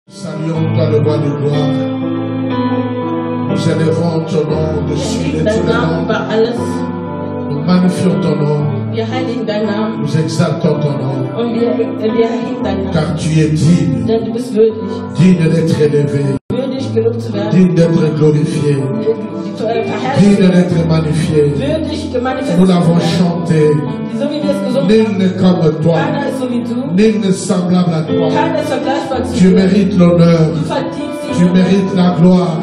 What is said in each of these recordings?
Saluons toi le roi de gloire. Nous élevons ton nom dessus de tous les noms. Nous magnifions ton nom. Nous exaltons ton nom. Car tu es digne. Digne d'être élevé. Digne d'être glorifié. Digne d'être magnifié. Nous l'avons chanté. Nul n'est comme toi. Nul n'est semblable à toi. Tu mérites l'honneur. Tu mérites la gloire.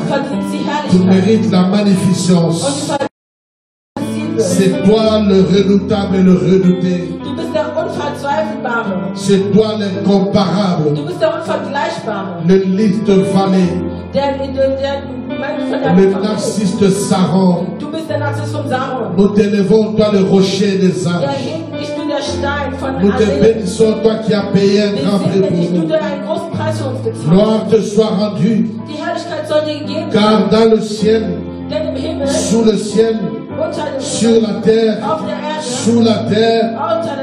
Tu mérites la magnificence. C'est toi le redoutable et le redouté. C'est toi l'incomparable. Le lys de vallée. Le narcisse de Saron. Nous t'élevons, toi le rocher des anges. Nous te bénissons, toi qui as payé un grand prix pour nous. Gloire te soit rendue. Car dans le ciel, sous le ciel, sur la terre, sous la terre,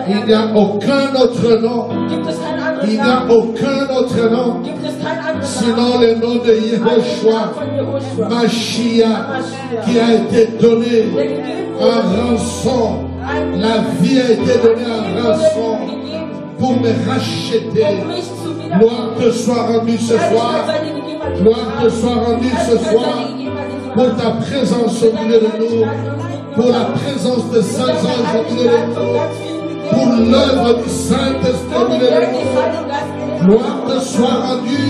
il n'y a aucun autre nom. Il n'y a aucun autre nom. Sinon le nom de Yehoshua, Mashiach, qui a été donné en rançon. La vie a été donnée en rançon pour me racheter. Gloire te soit rendue ce soir. Gloire te soit rendue ce soir pour ta présence au milieu de nous, pour la présence de saints anges au milieu de nous, pour l'œuvre du Saint-Esprit au milieu de nous. Gloire te soit rendue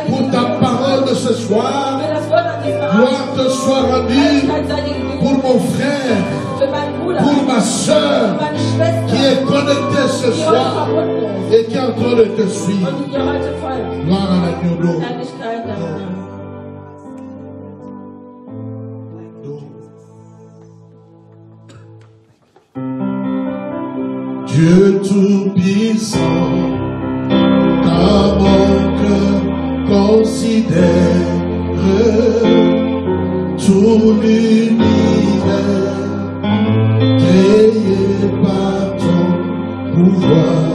pour ta parole de ce soir. Gloire te soit rendue pour mon frère, pour ma soeur qui est connectée ce soir et qui est en train de te suivre. Gloire à l'agneau. Dieu tout-puissant, quand mon cœur considère tout l'univers créé par ton pouvoir,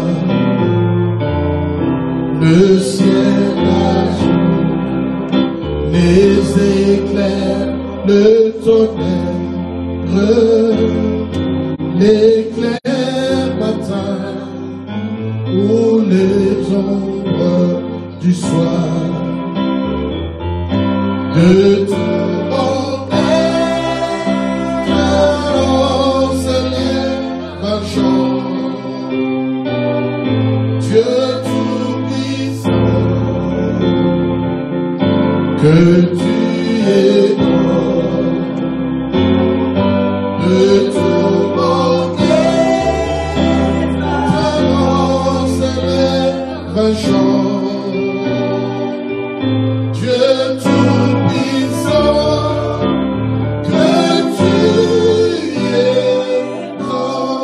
le ciel azur, les éclairs, le tonnerre, l'éclair ou les ombres du soir, de tout mon être, oh Seigneur, ma chant, Dieu tout-puissant, que tu es bon, de tout mon Dieu tout-puissant, que tu es grand.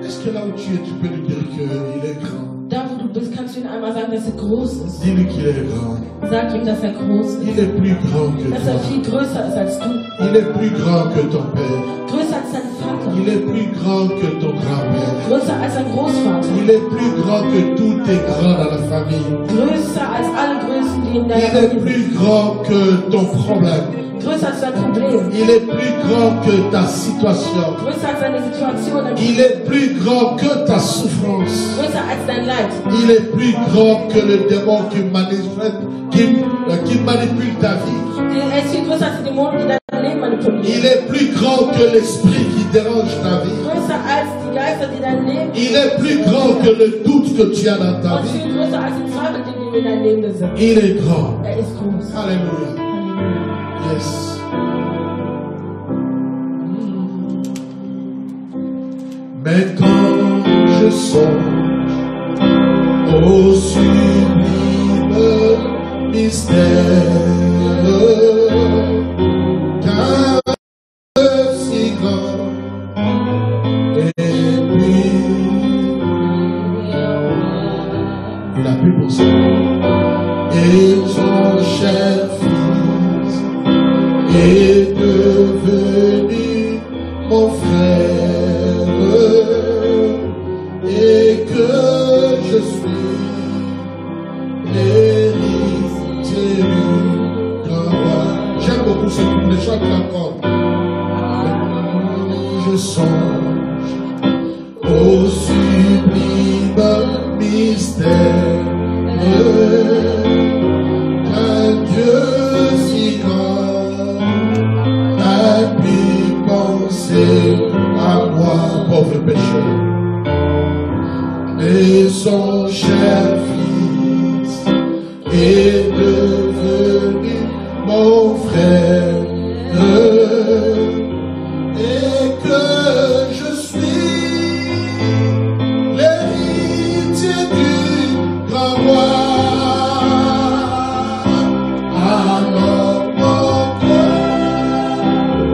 Est-ce que là où tu es, tu peux lui dire qu'il est grand? Da wo du bist, kannst du ihm einmal sagen, dass er groß ist. Dis-lui qu'il est grand. Sag ihm, dass er groß ist. Il est plus grand que Dass er toi. viel größer ist als du. Il est plus grand que ton père. Größer als dein Vater. Il est plus grand que ton grand-père. Größer als dein Großvater. Il est plus grand que tous tes grands dans la famille. Größer als alle Größen, die in deiner Il est Familie sind. plus grand que ton problème. Größer als dein Problem. Il est plus grand que ta situation. Größer als deine Situation. Il est plus grand que ta souffrance. Größer als dein Leid. Il est plus grand que le démon qui manipule ta vie. Er ist viel größer als die Dämonen, die dein Leben manipulieren. Il est plus grand que l'esprit qui dérange ta vie. Größer als die Geister, die dein Leben. Il est plus grand que le doute que tu as dans ta Und vie. viel größer als die Zweifel, die du in dein Leben besitzt. Il est grand. Er ist groß. Alléluia. Yes. Mais quand je songe au sublime mystère, qu'un Dieu si grand et puis il a pu pour ça. Et son cher fils est devenu mon frère, et que je suis le chante encore. Je songe au sublime mystère d'un Dieu si grand, a pu penser à moi, pauvre pécheur, et son cher Fils est devenu mon frère, et que je suis l'héritier du grand roi. Alors mon cœur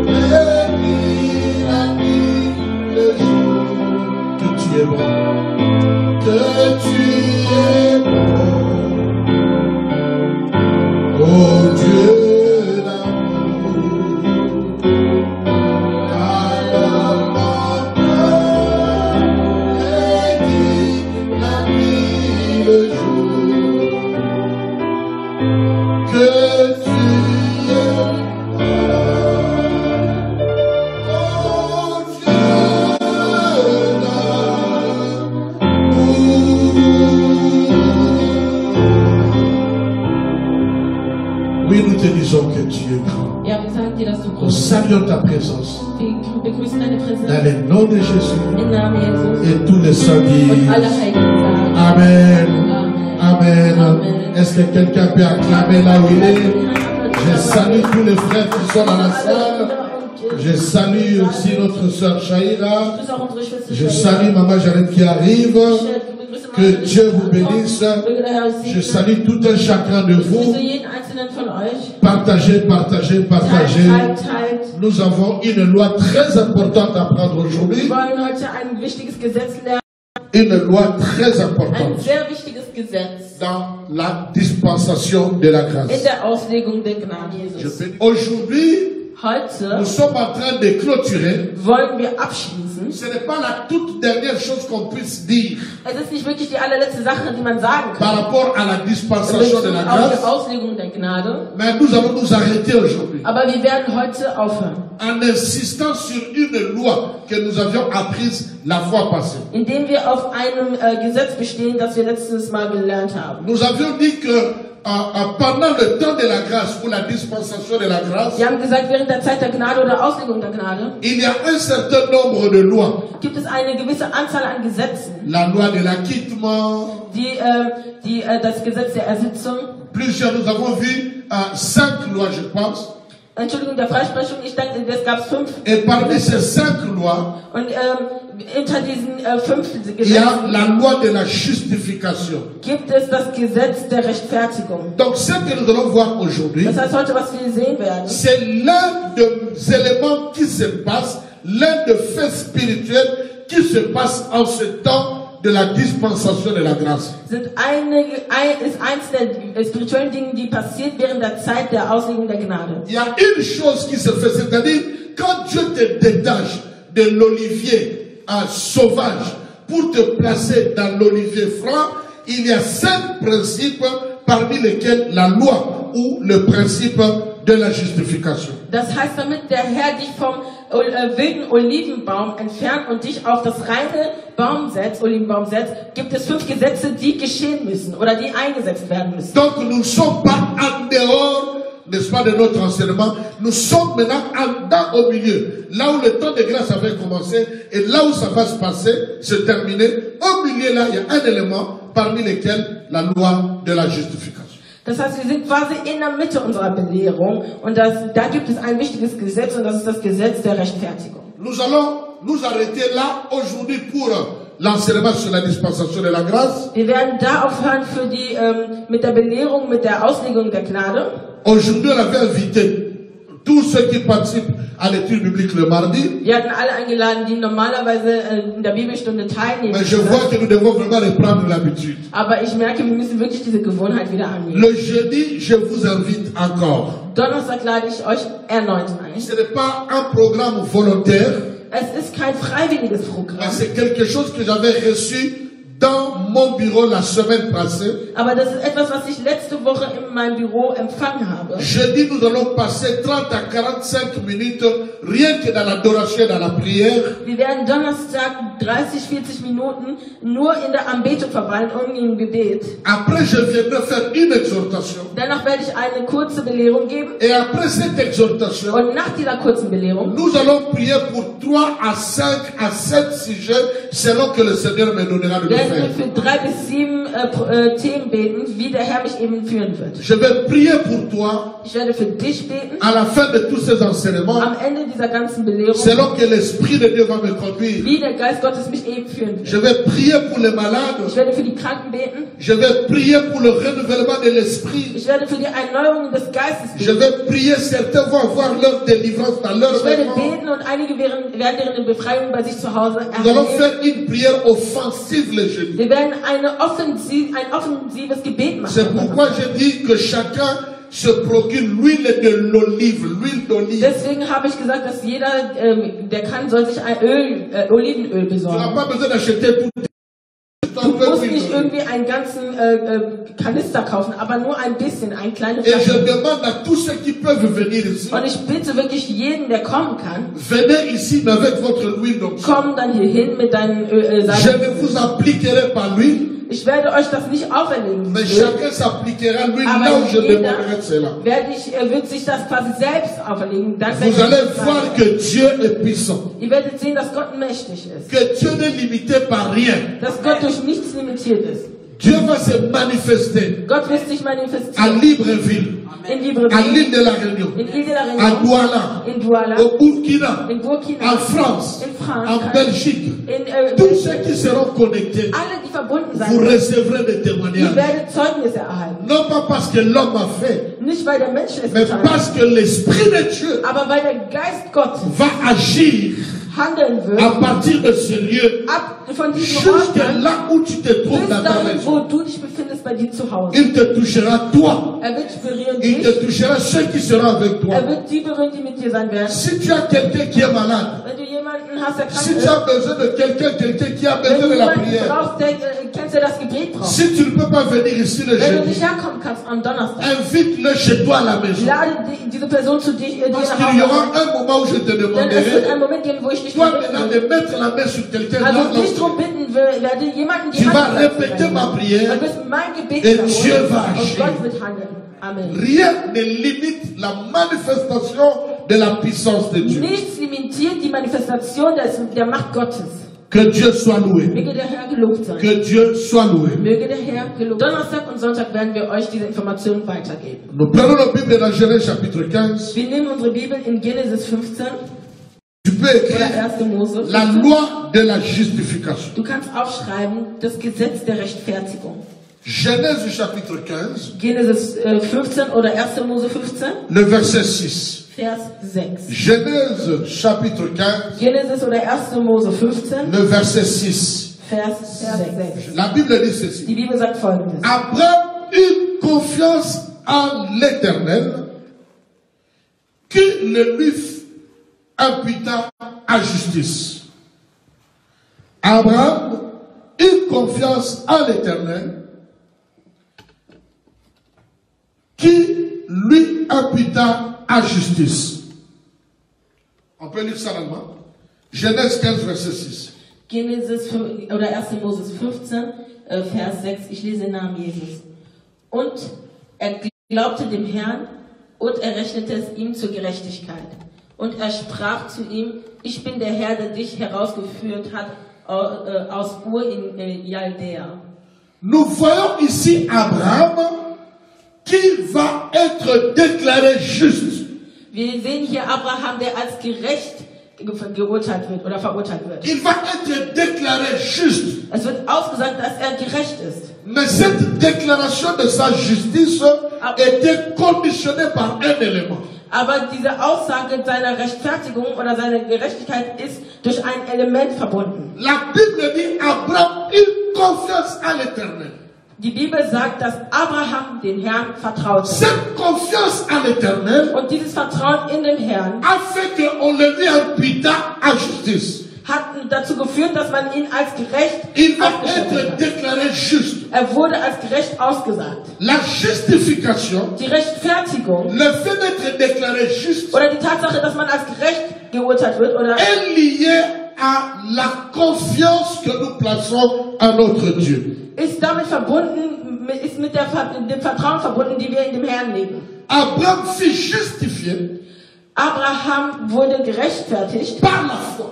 bénit la nuit, le jour, que tu es bon, que tu es bon, oh Dieu d'amour. Alors mon cœur bénit la nuit, le jour, que tu es bon, oh Dieu d'amour. Oui, nous te disons que tu es grand. Ja, wir sagen dir, dass du Nous groß bist. saluons ta présence Wir begrüßen deine dans Präsenz le nom de Jésus. im Namen Jesus. Et tous les saints Und disent alle Heiligen sagen Amen. Amen. Amen. Est-ce que quelqu'un peut acclamer là où il est? Je salue tous les frères qui sont dans la salle. Je salue aussi notre sœur Shaira. Je salue Maman Jared qui arrive. Que Dieu vous bénisse. Je salue tout un chacun de vous. Partagez, partagez, partagez. Nous avons une loi très importante à prendre aujourd'hui. Une loi très importante dans la dispensation de la grâce. Aujourd'hui, nous sommes en train de clôturer. Ce n'est pas la toute dernière chose qu'on puisse dire par rapport à la dispensation de la grâce. Mais nous allons nous arrêter aujourd'hui en insistant sur une loi que nous avions apprise la fois passée. Nous avions dit que pendant le temps de la grâce ou la dispensation de la grâce, il y a un certain nombre de lois. La loi de l'acquittement. Plusieurs, nous avons vu 5 lois, je pense. Entschuldigung, der Freisprechung, ich denke, es gab 5. Et parmi ces 5 lois, und hinter diesen 5 il y a Gesetzen la loi de la justification. gibt es das Gesetz der Rechtfertigung. Donc ce que nous allons voir aujourd'hui, Das heißt heute, was wir sehen werden, c'est l'un des éléments qui se passe, l'un des faits spirituels qui se passe en ce temps de la dispensation de la grâce. ist eins der spirituellen Dinge, die passiert während der Zeit der Auslegung der Gnade. Il y a une chose qui se fait, c'est-à-dire quand Dieu te détache de l'olivier sauvage pour te placer dans l'olivier franc, il y a 5 principes parmi lesquels la loi ou le principe de la justification. Das heißt, damit der Herr dich vom wilden Olivenbaum entfernt und dich auf das reine Olivenbaum setzt, gibt es 5 Gesetze, die geschehen müssen oder die eingesetzt werden müssen. Donc nous ne sommes pas en dehors, n'est-ce pas, de notre enseignement. Nous sommes maintenant au milieu. Là où le temps de grâce avait commencé et là où ça va se passer, se terminer, au milieu là, il y a un élément parmi lesquels la loi de la justification. Das heißt, wir sind quasi in der Mitte unserer Belehrung und da gibt es ein wichtiges Gesetz und das ist das Gesetz der Rechtfertigung. Nous allons nous arrêter là aujourd'hui pour l'enseignement sur la dispensation de la grâce. Wir werden da aufhören für die mit der Belehrung, mit der Auslegung der Gnade. Aujourd'hui, on avait invité tous ceux qui participent à l'étude biblique le mardi. Wir hatten alle eingeladen, die normalerweise in der Bibelstunde teilnehmen. Mais je vois que nous devons vraiment reprendre l'habitude. Aber ich merke, wir müssen wirklich diese Gewohnheit wieder annehmen. Le jeudi, je vous invite encore. Donnerstag lade ich euch erneut ein. Ce n'est pas un programme volontaire. Es ist kein freiwilliges Programm. C'est quelque chose que j'avais reçu dans mon bureau la semaine passée. Aber das ist etwas, was ich letzte Woche in meinem Büro empfangen habe. Jeudi, nous allons passer 30 à 45 minutes rien que dans l'adoration et dans la prière. Wir werden Donnerstag 30-40 Minuten nur in der Anbetung verweilen und im Gebet. Après, je viendrai faire une exhortation. Danach werde ich eine kurze Belehrung geben. Et après cette exhortation, Und nach dieser kurzen Belehrung, nous allons prier pour 3 à 5 à 7 sujets selon que le Seigneur me donnera de le faire. werden wir für 3 bis 7 Themen beten, wie der Herr mich eben führen wird. Je vais prier pour toi Ich werde für dich beten. à la fin de tous ces enseignements, Am Ende dieser ganzen Belehrung, selon que l'Esprit de Dieu va me conduire. wie der Geist Gottes mich eben führen wird. Je vais prier pour les malades. Ich werde für die Kranken beten. Je vais prier pour le renouvellement de l'esprit. Ich werde für die Erneuerung des Geistes Je beten. vais prier, certains vont avoir leur délivrance dans leur Ich werde maison. beten und einige werden ihre Befreiung bei sich zu Hause Nous allons erhalten. faire une prière offensive le jeudi. Wir werden ein offensives Gebet machen. C'est pourquoi je dis que chacun se procure l'huile de l'olive, l'huile d'olive. Deswegen habe ich gesagt, dass jeder, der kann, soll sich ein Olivenöl Tu n'as besorgen. pas besoin d'acheter tout. Du musst nicht irgendwie einen ganzen Kanister kaufen, aber nur ein bisschen, eine kleine Et je Flasche. demande à tous ceux qui peuvent venir ici, Und ich bitte wirklich jeden, der kommen kann, venez ici avec votre huile d'onction. komm dann hier hin mit deinen Je Salben. ne vous appliquerai pas l'huile, Ich werde euch das nicht auferlegen. mais chacun s'appliquera l'huile là Aber où je jeder demanderai cela. wird sich das quasi selbst auferlegen. Dann Vous allez voir que Dieu est puissant, Ihr werdet sehen, dass Gott mächtig ist. que Dieu n'est limité par rien. Dass Gott durch nichts limitiert ist. Dieu va se manifester Gott wird sich à manifestieren. Libreville, In à Libreville, l'île de la Réunion, in Ile de la à Réunion, Douala, in Douala, au Burkina, in Burkina, en France, in en Frankreich, Belgique. in Tous ceux qui seront connectés, alle, die verbunden vous sein, recevrez des ihr témoignages. werdet Zeugnisse erhalten. Non pas parce que l'homme a fait, Nicht weil der Mensch es mais getan parce hat, que l'Esprit de Dieu aber weil der Geist Gottes va agir handeln wird, à partir de ce lieu ab von diesem Ort jusque an, là où tu te trouves bis dans ta dahin, maison. wo du dich befindest bei dir zu Hause. Il te touchera toi. Er wird berühren Il dich, te touchera ceux qui seront avec toi. er wird die berühren, die mit dir sein werden. Si tu as quelqu'un qui est malade, Wenn du jemanden hast, der si krank tu ist, as besoin de quelqu'un qui a wenn besoin du de la jemanden prière, brauchst, der kennst, der das Gebet braucht, si tu ne peux pas venir ici le wenn du jeudi, nicht herkommen kannst am Donnerstag, invite-le chez toi à la maison. lade diese Person zu dir Parce nach qu'il y Hause aura ein. un moment où je te Denn es wird demanderai, einen Moment geben, wo ich dich toi bitten maintenant, will. de mettre la main sur quelqu'un. Also là, dich darum bitten werde, jemanden die Tu vas Hand répéter ma prière. Du wirst mein Gebet Et wiederholen Dieu va und agir. Gott wird handeln. Amen. Rien ne limite la manifestation de la puissance de Dieu. Nichts limitiert die Manifestation der Macht Gottes. Que Dieu soit loué. Möge der Herr gelobt sein. Que Dieu soit loué. Möge der Herr gelobt sein. Donnerstag und Sonntag werden wir euch diese Informationen weitergeben. Nous prenons la Bible dans Genèse chapitre 15. Wir nehmen unsere Bibel in Genesis 15 Tu peux oder écrire 1. Mose la 15. loi de la justification. Du kannst aufschreiben, das Gesetz der Rechtfertigung. Genèse chapitre 15, Genesis 15 oder 1. Mose 15, le verset 6. Vers 6. Genèse chapitre 15, Genesis oder 1. Mose 15, le verset 6. Vers 6. La Bible dit ceci. Die Bibel sagt folgendes. Abraham eut confiance en l'Éternel qui le lui imputa à justice. Abraham eut confiance en l'Éternel qui lui imputa à justice. On peut lire ça en allemand. Genèse 15, verset 6. Genesis 5, oder 1. Moses 15, Vers 6. Ich lese den Namen Jesus. Und er glaubte dem Herrn und er rechnete es ihm zur Gerechtigkeit. Und er sprach zu ihm, ich bin der Herr, der dich herausgeführt hat aus Ur in Chaldea. Nous voyons ici Abraham qui va être déclaré juste. Wir sehen hier Abraham, der als gerecht geurteilt wird oder verurteilt wird. Il va être déclaré juste. Es wird ausgesagt, dass er gerecht ist. Mais cette déclaration de sa justice était conditionnée par un élément. Aber diese Aussage seiner Rechtfertigung oder seiner Gerechtigkeit ist durch ein Element verbunden. La Bible dit Abraham eut confiance à l'Éternel. Die Bibel sagt, dass Abraham den Herrn vertraute. Cette confiance à l'Éternel Und dieses Vertrauen in den Herrn a fait qu'on le lui imputa à justice. hat dazu geführt, dass man ihn als gerecht il va être déclaré juste. Er wurde als gerecht ausgesagt. La justification, die Rechtfertigung, le fait d'être déclaré juste, oder die Tatsache, dass man als gerecht geurteilt wird, oder est lié à la confiance que nous plaçons à notre Dieu. Ist damit verbunden, ist mit dem Vertrauen verbunden, die wir in dem Herrn legen. Abraham fut justifié. Abraham wurde gerechtfertigt par la foi.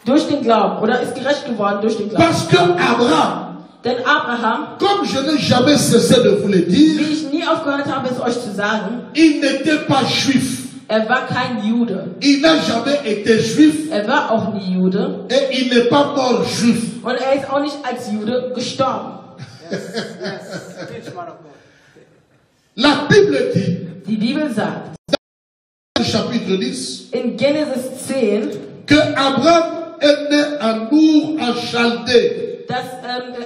Durch den Glauben, oder ist gerecht geworden durch den Glauben. Parce que Abraham, denn Abraham, comme je n'ai jamais cessé de vous le dire, wie ich nie aufgehört habe, es euch zu sagen, il n'était pas juif. Er war kein Jude. Il n'a jamais été juif. Er war auch nie Jude. Et il n'est pas mort juif. Und er ist auch nicht als Jude gestorben. La Bible dit, die Bibel sagt, chapitre 10, in Genesis 10, que Abraham est né à Ur en Chaldée. Dass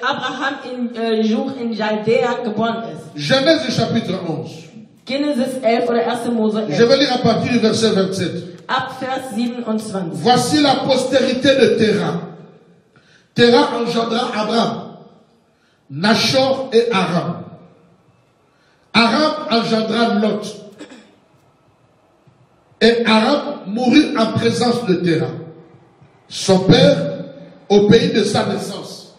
Abraham in Ur in Chaldea geboren ist. Genèse chapitre 11. Genesis 11 oder 1. Mose 11. Je vais lire à partir du verset 27. Ab Vers 27. Voici la postérité de Terah. Terah engendra Abraham, Nachor et Aram. Aram engendra Lot. Et Aram mourut en présence de Terah, son père, au pays de sa naissance.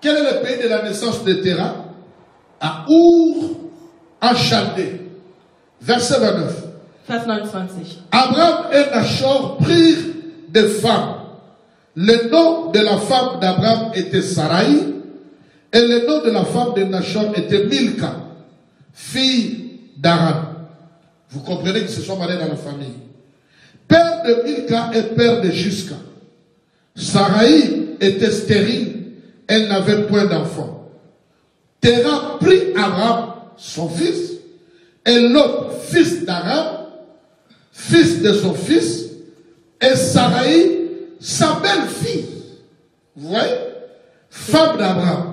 Quel est le pays de la naissance de Terah? À Ur en Chaldée. Verset 29. Vers 29. Abraham et Nachor prirent des femmes. Le nom de la femme d'Abraham était Sarai, et le nom de la femme de Nachor était Milka, fille d'Aran. Vous comprenez qu'ils se sont mariés dans la famille. Père de Milka et père de Jusca. Sarai était stérile, elle n'avait point d'enfant. Terah prit Abraham, son fils, et Lot, fils d'Aram, fils de son fils, et Sarai, sa belle-fille. Vous voyez? Femme d'Abraham,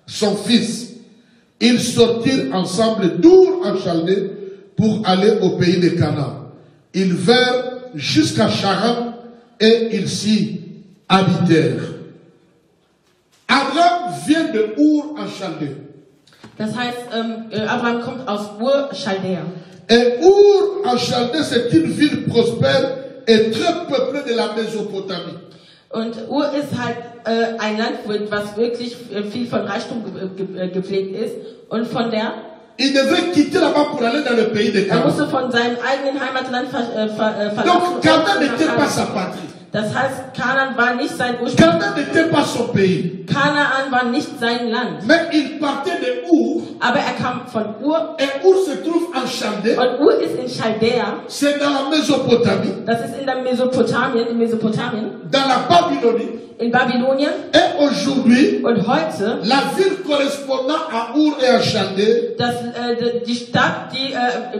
son fils. Ils sortirent ensemble d'Ur en Chaldée pour aller au pays de Canaan. Ils vinrent jusqu'à Charan et ils s'y habitèrent. Abraham vient de Ur en Chaldée. Das heißt, Abraham kommt aus Ur Chaldea. Et Ur en Chaldée, c'est une ville prospère et très peuplée de la Mésopotamie. Und Ur ist halt ein Land, was wirklich viel von Reichtum gepflegt ist. Und von der il devait quitter là-bas pour aller dans le pays de Canaan. Er musste von seinem eigenen Heimatland verlassen. Donc Canaan n'était pas sa patrie. Das heißt, Kanaan war nicht sein Ursprung. Canaan n'était pas son pays. Kanaan war nicht sein Land. Mais il partait de Ur. Aber er kam von Ur. Et Ur se trouve en Chaldée. Und Ur ist in Chaldea. C'est dans la Mésopotamie. Das ist in der Mesopotamien, Dans la Babylonie. In Babylonien. Et aujourd'hui, und heute, la ville correspondant à Ur et à Chaldée, die Stadt, die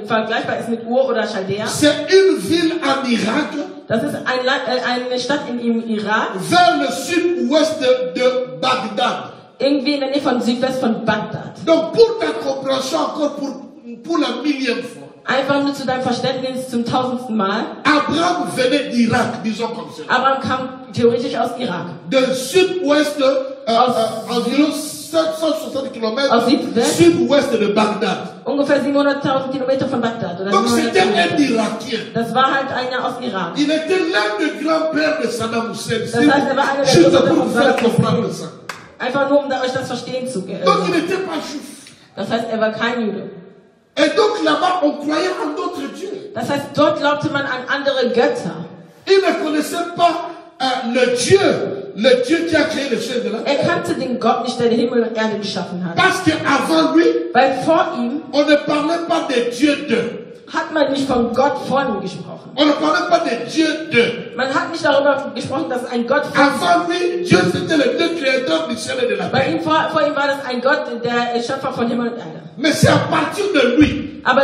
vergleichbar ist mit Ur oder Chaldea, c'est une ville en Irak. Das ist eine Stadt im Irak. Vers le sud-ouest de Bagdad. Irgendwie in der Nähe von Südwest von Bagdad. Donc pour ta compréhension encore pour la millième fois. Einfach nur zu deinem Verständnis zum 1000. Mal. Abraham venait d'Irak, disons comme ça. Abraham kam theoretisch aus Irak. De sud-ouest, environ 760 km sud-ouest de Bagdad. Ungefähr 700.000 Kilometer von Bagdad. Oder donc c'était un Irakien. Das war halt einer aus Irak. Il était l'un des grands-pères de Saddam Hussein. Das heißt, er war einer der Juste pour vous faire comprendre ça. Einfach nur, um euch das verstehen zu können. Donc il n'était pas juif. Das heißt, er war kein Jude. Et donc là-bas, on croyait en d'autres dieux. Das heißt, dort glaubte man an andere Götter. Il ne connaissait pas le Dieu qui a créé les cieux de la terre. Er kannte den Gott nicht, der den Himmel und Erde geschaffen hat. Parce qu'avant lui, weil vor ihm, on ne parlait pas des dieux d'eux. Hat man nicht von Gott von gesprochen. On ne parlait pas des dieux d'eux. Man hat nicht darüber gesprochen, dass ein Gott von Avant lui, Dieu c'était le Dieu créateur du ciel et de la terre. Vor ihm war das ein Gott, der Schöpfer von Himmel und Erde. Mais c'est à partir de lui, aber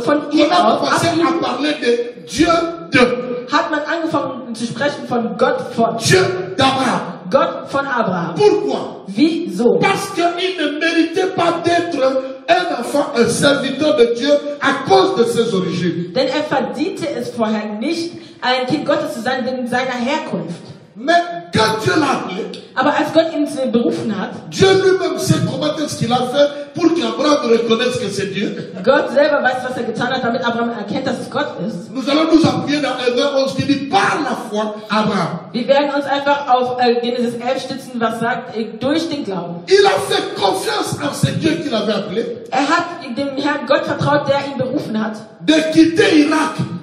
von ihm aus, à parler de Dieu d'eux. Hat man angefangen zu sprechen von Gott von Dieu d'Abraham. Gott von Abraham. Pourquoi? Wieso? Parce qu'il ne méritait pas d'être un enfant, un serviteur de Dieu à cause de ses origines. Denn verdiente es vorher nicht, ein Kind Gottes zu sein wegen seiner Herkunft. Mais quand Dieu l'a appelé, aber als Gott ihn berufen hat, Dieu lui-même sait comment est-ce qu'il a fait pour qu'Abraham reconnaisse que c'est Dieu. Gott selber weiß, was getan hat, damit Abraham erkennt, dass es Gott ist. Nous allons nous appuyer dans Hébreux 11 qui dit par la foi Abraham. Wir werden uns einfach auf Genesis 11 stützen, was sagt, durch den Glauben. Il a fait confiance en ce Dieu qu'il avait appelé. Hat dem Herrn Gott vertraut, der ihn berufen hat. De quitter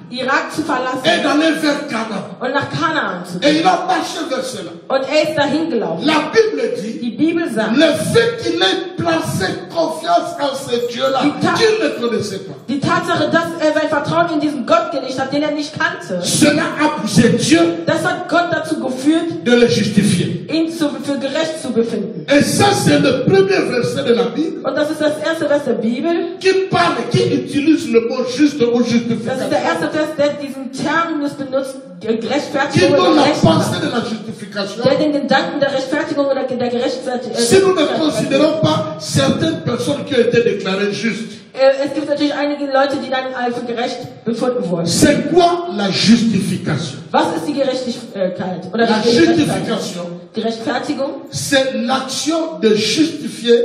Irak zu verlassen et d'aller vers Canaan. Und nach Kanaan zu Et gehen. il a marché vers cela. Und ist dahin gelaufen. La Bible dit, Die Bibel sagt, le fait qu'il ait placé confiance en ce Dieu-là, qu'il ne connaissait pas. Die Tatsache, dass sein Vertrauen in diesen Gott gelegt hat, den nicht kannte, Cela a poussé Dieu das hat Gott dazu geführt, de le justifier. ihn für gerecht zu befinden. Et ça, c'est le premier verset de la Bible. Und das ist das erste Vers der Bibel. Qui parle, qui utilise le mot juste ou justification. Das ist der erste Vers, der diesen Terminus benutzt, Qui Gerechtfertigung donne oder la Gerechtigkeit. pensée de la justification. Der den Gedanken der Rechtfertigung oder der Gerechtigkeit. Si nous ne considérons pas certaines personnes qui ont été déclarées justes, Es gibt natürlich einige Leute, die dann für gerecht befunden wurden. c'est quoi la justification? Was ist die Gerechtigkeit? Oder La die justification, Die Rechtfertigung c'est l'action de justifier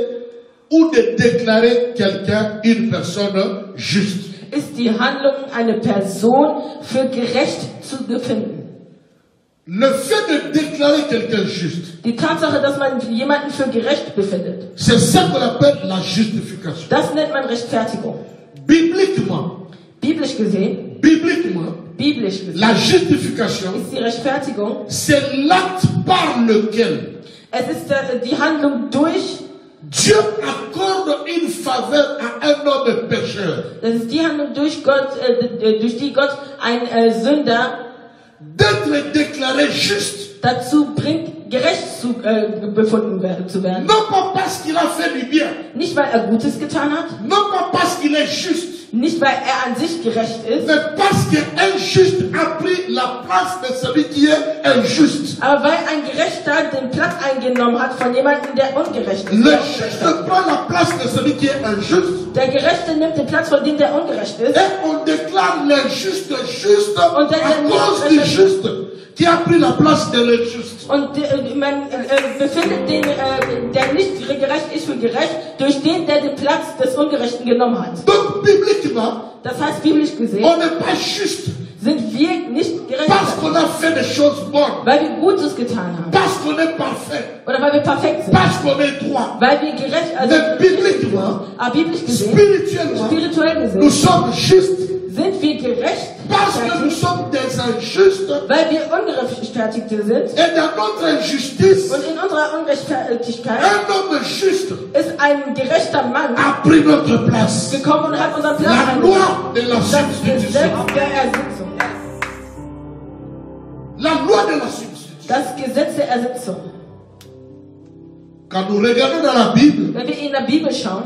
ou de déclarer quelqu'un, une personne juste. ist die Handlung, eine Person für gerecht zu befinden. Le fait de déclarer quelqu'un juste, Die Tatsache, dass man jemanden für gerecht befindet, c'est ça qu'on appelle la justification. das nennt man Rechtfertigung. Bibliquement, Biblisch gesehen, la justification, ist die Rechtfertigung, c'est l'acte par lequel es ist die Handlung durch, Dieu accorde une faveur à un homme pécheur. das ist die Handlung durch Gott, durch die Gott ein Sünder D'être déclaré juste. dazu bringt, gerecht befunden zu werden. Non pas parce qu'il a fait du bien. Nicht weil er Gutes getan hat, Non pas parce qu'il est juste. nicht weil er an sich gerecht ist, Mais parce qu'un juste a pris la place de celui qui est injuste. aber weil ein Gerechter den Platz eingenommen hat von jemandem, der ungerecht ist. Le juste prend la place de celui qui est injuste. Der Gerechte nimmt den Platz von dem, der ungerecht ist. Et on déclare l'injuste juste Und der à cause du juste qui a pris la place de l'injuste. Und man befindet den, der nicht gerecht ist, für gerecht, durch den, der den Platz des Ungerechten genommen hat. Donc bibliquement, Das heißt, biblisch gesehen, on n'est pas juste sind wir nicht gerecht, parce qu'on a fait des choses bonnes, weil wir Gutes getan haben. parce qu'on est parfait, Oder weil wir perfekt sind. parce qu'on est droit. Weil wir gerecht, also Mais bibliquement, aber biblisch gesehen, spirituellement, spirituell nous gesehen, sommes justes sind wir gerecht, parce que nous sommes des injustes. weil wir Ungerechtfertigte sind. Et dans notre injustice, Und in unserer Ungerechtigkeit un homme juste ist ein gerechter Mann a pris notre place. gekommen und hat unseren Platz La eingenommen. loi de la Das Gesetz substitution. der Ersitzung. La loi de la substitution. Das Gesetz der Ersitzung. Quand nous regardons dans la Bible, Wenn wir in der Bibel schauen,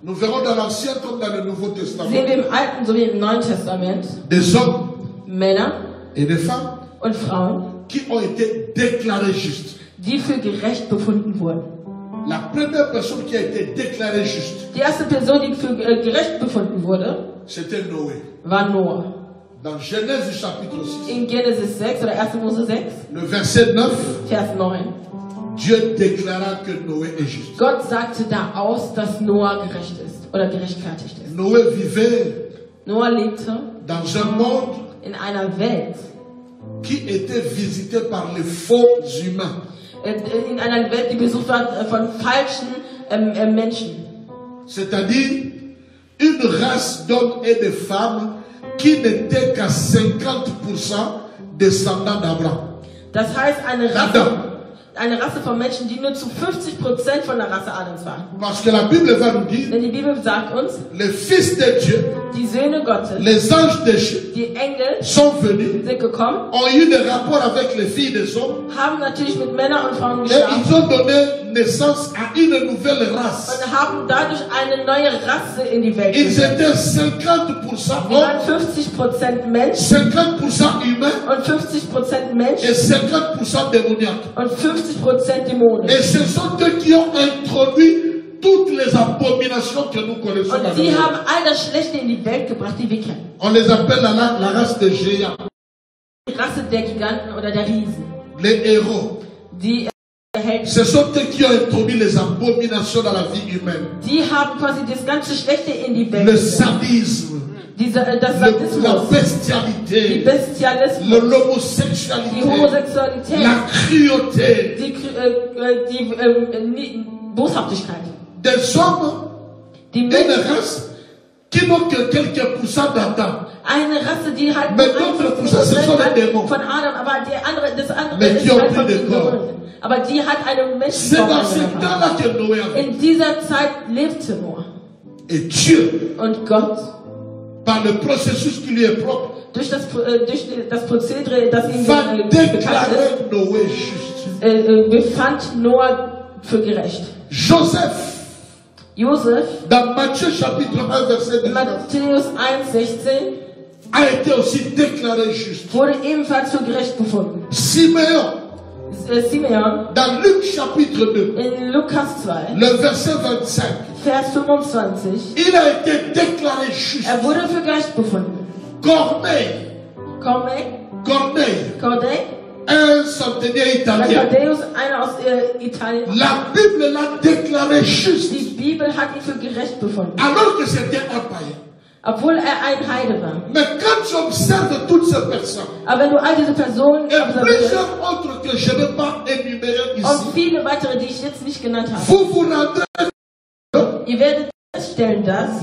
nous verrons dans l'Ancien comme dans le Nouveau Testament sehen wir im Alten sowie im Neuen Testament des hommes Männer et des femmes und Frauen, qui ont été déclarés justes. die für gerecht befunden wurden. La première personne qui a été déclarée juste, Die erste Person, die für gerecht befunden wurde, c'était Noé. war Noah. Dans Genèse chapitre 6, In Genesis 6 oder 1. Mose 6, le verset 9, Vers 9. Dieu déclara que Noé est juste. Gott sagte da aus, dass Noah gerecht ist oder gerechtfertigt ist. Noé vivait Noah lebte dans un monde in einer Welt, qui était visité par les faux humains. in einer Welt, die besucht war von falschen Menschen. C'est-à-dire une race d'hommes et de femmes qui n'étaient qu'à 50% descendants d'Abraham. Das heißt, eine Rasse von Menschen, die nur zu 50% von der Rasse Adams waren. Parce que la Bible va nous dire, Denn die Bibel sagt uns, les fils de Dieu, die Söhne Gottes, les anges de Dieu die Engel sont venus, sind gekommen, ont eu des rapports avec les filles des hommes haben natürlich mit Männern und Frauen et geschlafen ils ont donné naissance à une nouvelle race. und haben dadurch eine neue Rasse in die Welt Ils gebracht. étaient 50% Die waren hommes, 50% Mensch 50% humains und 50% Mensch et 50% démoniaques. und 50% Dämonen. Et ce sont eux qui ont introduit toutes les abominations que nous connaissons dans Und le die monde. haben all das Schlechte in die Welt gebracht, die wir kennen. On les appelle la race des géants. Die Rasse der Giganten oder der Riesen. les héros. Ce sont eux qui ont introduit les abominations dans la vie humaine. Die haben quasi das ganze Schlechte in die Welt. Le sadisme. La bestialité, l'homosexualité, la cruauté, des hommes d'une race qui n'ont que quelques poussins d'Adam. Mais d'autres poussins, ce sont les démons. Mais qui ont pris des corps. C'est dans ce temps-là que Noé a vécu. In dieser Zeit lebte Noah. Et Dieu, und Gott, par le processus qui lui est propre, durch das Prozedere, das ihm bekannt ist, Noé juste. Befand Noah für gerecht. Joseph, dans Matthieu chapitre 1 verset 19, Matthäus 1,16, a été aussi déclaré juste. Wurde ebenfalls für gerecht befunden. Simeon, dans Luc chapitre 2, in Lukas 2, le verset 25, Vers 25, il a été déclaré juste. Wurde für gerecht befunden. Corneille, un centenier italien. Einer aus Italien. La Bible l'a déclaré juste. Die Bibel hat ihn für gerecht befunden. Alors que c'était un païen. Obwohl ein Heide war. Mais quand tu observes toutes ces personnes, aber wenn du all diese Personen et plusieurs autres que je n'ai pas énumérées ici, und viele weitere, die ich jetzt nicht genannt habe, vous vous rendrez, ihr werdet feststellen, dass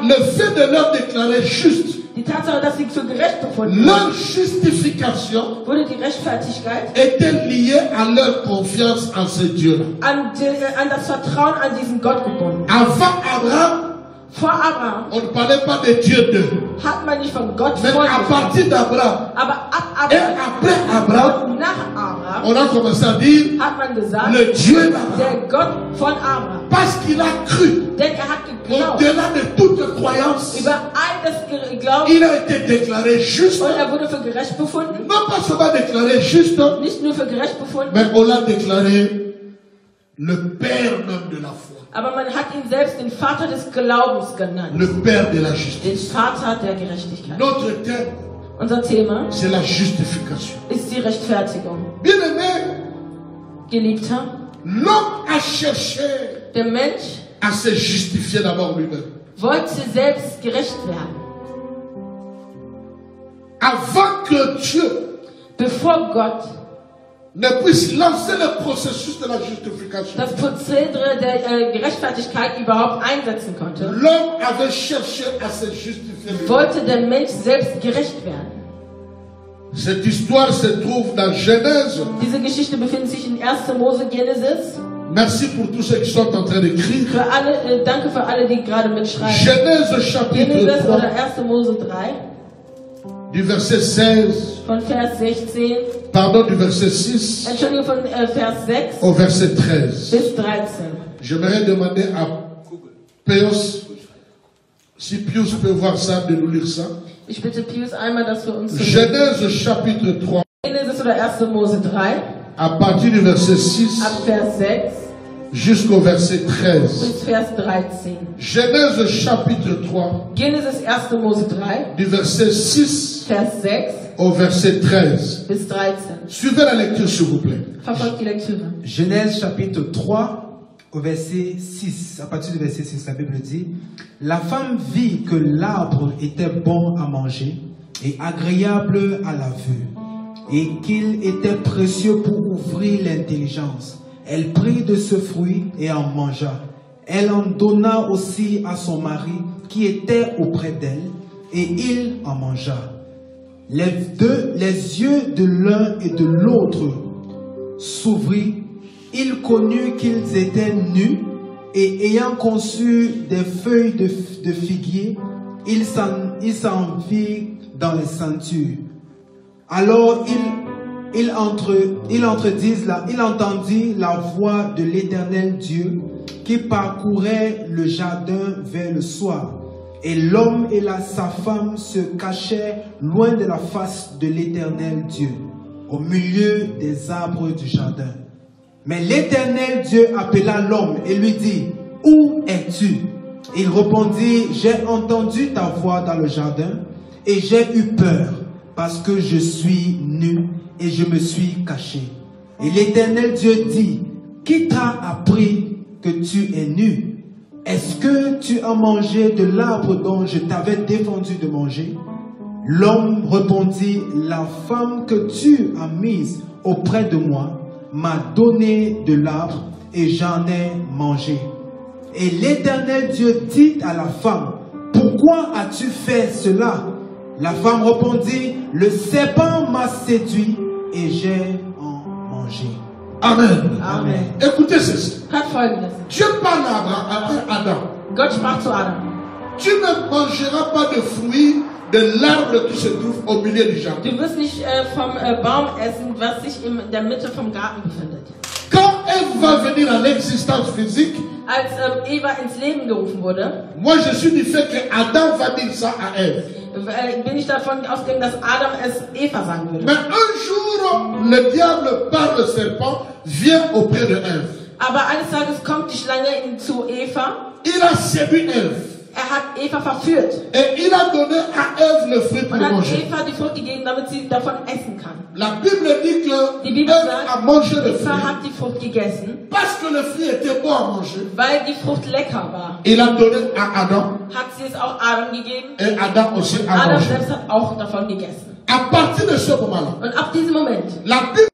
le fait de leur déclarer juste, die Tatsache, dass sie für gerecht befunden leur justification wurde die Rechtfertigkeit était liée à leur confiance en ce Dieu. An das Vertrauen an diesen Gott gebunden. Avant Abraham, vor Abraham, on ne parlait pas de Dieu d'eux. Hat man nicht von Gott Mais à partir d'Abraham, et après Abraham, on a commencé à dire hat man gesagt, le Dieu d'Abraham. Der Gott von Abraham. Parce qu'il a cru. Denn hat geglaubt. Au-delà de toute croyance, über all das Glauben, il a été déclaré juste. Und wurde für gerecht befunden. Non pas seulement déclaré juste, nicht nur für gerecht befunden, mais on l'a déclaré le Père même de la foi. Aber man hat ihn selbst den Vater des Glaubens genannt. Le Père de la justice. Den Vater der Gerechtigkeit. Notre thème, unser Thema, c'est la justification. Ist die Rechtfertigung. Bien-aimé, Geliebter, l'homme a cherché der Mensch à se justifier d'abord lui-même. Wollte selbst gerecht werden. Avant que Dieu, bevor Gott ne puisse lancer le processus de la justification, das Prozedere der Gerechtfertigkeit überhaupt einsetzen konnte, l'homme avait cherché à se justifier. Wollte der Mensch selbst gerecht werden. Cette histoire se trouve dans Genèse. Diese Geschichte befindet sich in 1. Mose Genesis. Merci pour tous ceux qui sont en train d'écrire. Für alle, danke für alle, die gerade mitschreiben. Genèse chapitre Genesis 3. Oder 1. Mose 3. Du verset 16. Von Vers 16. Pardon, du verset 6. Entschuldigung, von Vers 6. Au verset 13. Bis 13. J'aimerais demander à Pius, si Pius peut voir ça, de nous lire ça. Ich bitte Pius einmal, das für uns zu lesen. Genèse chapitre 3. Genesis oder 1. Mose 3. À partir du verset 6. Ab Vers 6. Jusqu'au verset 13. Bis Vers 13. Genèse chapitre 3. Genesis 1. Mose 3. Du verset 6. Vers 6. Au verset 13. Bis 13. Suivez la lecture s'il vous plaît. Verfolgt die Lektüre. Genèse chapitre 3 au verset 6. À partir du verset 6, la Bible dit: La femme vit que l'arbre était bon à manger et agréable à la vue, et qu'il était précieux pour ouvrir l'intelligence. Elle prit de ce fruit et en mangea. Elle en donna aussi à son mari qui était auprès d'elle, et il en mangea. Les yeux de l'un et de l'autre s'ouvrirent. Il connut qu'ils étaient nus, et ayant conçu des feuilles de figuier, il s'en vit dans les ceintures. Alors il entendit la voix de l'Éternel Dieu qui parcourait le jardin vers le soir. Et l'homme et sa femme se cachaient loin de la face de l'Éternel Dieu, au milieu des arbres du jardin. Mais l'Éternel Dieu appela l'homme et lui dit: Où es-tu? Il répondit: J'ai entendu ta voix dans le jardin et j'ai eu peur, parce que je suis nu et je me suis caché. Et l'Éternel Dieu dit, qui t'a appris que tu es nu? Est-ce que tu as mangé de l'arbre dont je t'avais défendu de manger? L'homme répondit, la femme que tu as mise auprès de moi m'a donné de l'arbre et j'en ai mangé. Et l'Éternel Dieu dit à la femme, pourquoi as-tu fait cela? La femme répondit, le serpent m'a séduit et j'ai en mangé. Amen. Amen. Écoutez ceci. Hört Folgendes. Dieu parle à Adam. Gott sprach zu Adam. Tu ne mangeras pas de fruits de l'arbre qui se trouve au milieu du jardin. Du wirst nicht vom Baum essen, was sich in der Mitte vom Garten befindet. Quand Ève va venir à l'existence physique, Als Eva ins Leben gerufen wurde, moi je suis du fait que Adam va dire ça à Ève. bin ich davon ausgegangen, dass Adam es Eva sagen würde. Mais un jour, le diable par le serpent vient auprès de Ève. Aber eines Tages kommt die Schlange zu Eva. Il a séduit Ève. Hat Eva verführt. Et il a donné à Ève le fruit pour Und hat manger. Eva die Frucht gegeben, damit sie davon essen kann. La Bible dit que Die Bibel Ève sagt, a mangé le Eva fruit hat die Frucht gegessen, parce que le fruit était bon à manger. weil die Frucht lecker war. Il a donné à Adam Hat sie es auch Adam gegeben. et Adam aussi a Adam mangé. selbst hat auch davon gegessen. À partir de ce moment-là, Und ab diesem Moment, la Bible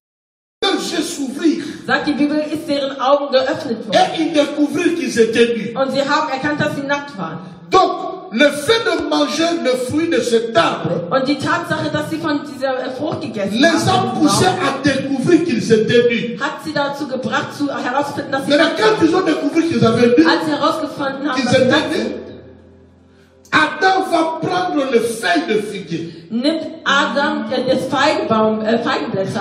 dit que s'ouvrir sagt die Bibel, ist deren Augen geöffnet worden. et ils découvrirent qu'ils étaient nus. Und sie haben erkannt, dass sie nackt waren. Donc, le fait de manger le fruit de cet arbre Und die Tatsache, dass sie von dieser Frucht gegessen les a haben, poussés à découvrir qu'ils étaient nus. hat sie dazu gebracht, herauszufinden, dass sie Mais nackt quand ils ont découvert qu'ils avaient nus, Als sie herausgefunden haben, qu'ils dass sie étaient nackt nus, sind, Adam va prendre les feuilles de figuier. nimmt Adam das Feigenblätter.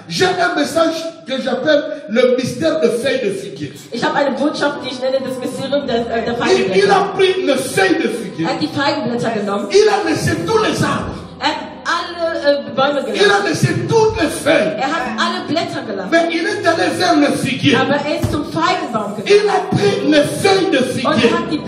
J'ai un message que j'appelle le mystère de feuilles de figuier. Ich habe eine Botschaft, die ich nenne das Mysterium der Il Feigenblätter. a pris les feuilles de figuier. Er hat die Feigenblätter genommen. Il a laissé tous les arbres. Er hat alle Bäume Il gelassen. a laissé toutes les feuilles. Er hat alle Blätter gelassen. Mais il est allé vers le figuier. Aber er ist zum Feigenbaum gegangen. Il a pris les feuilles de Und figuier. er hat die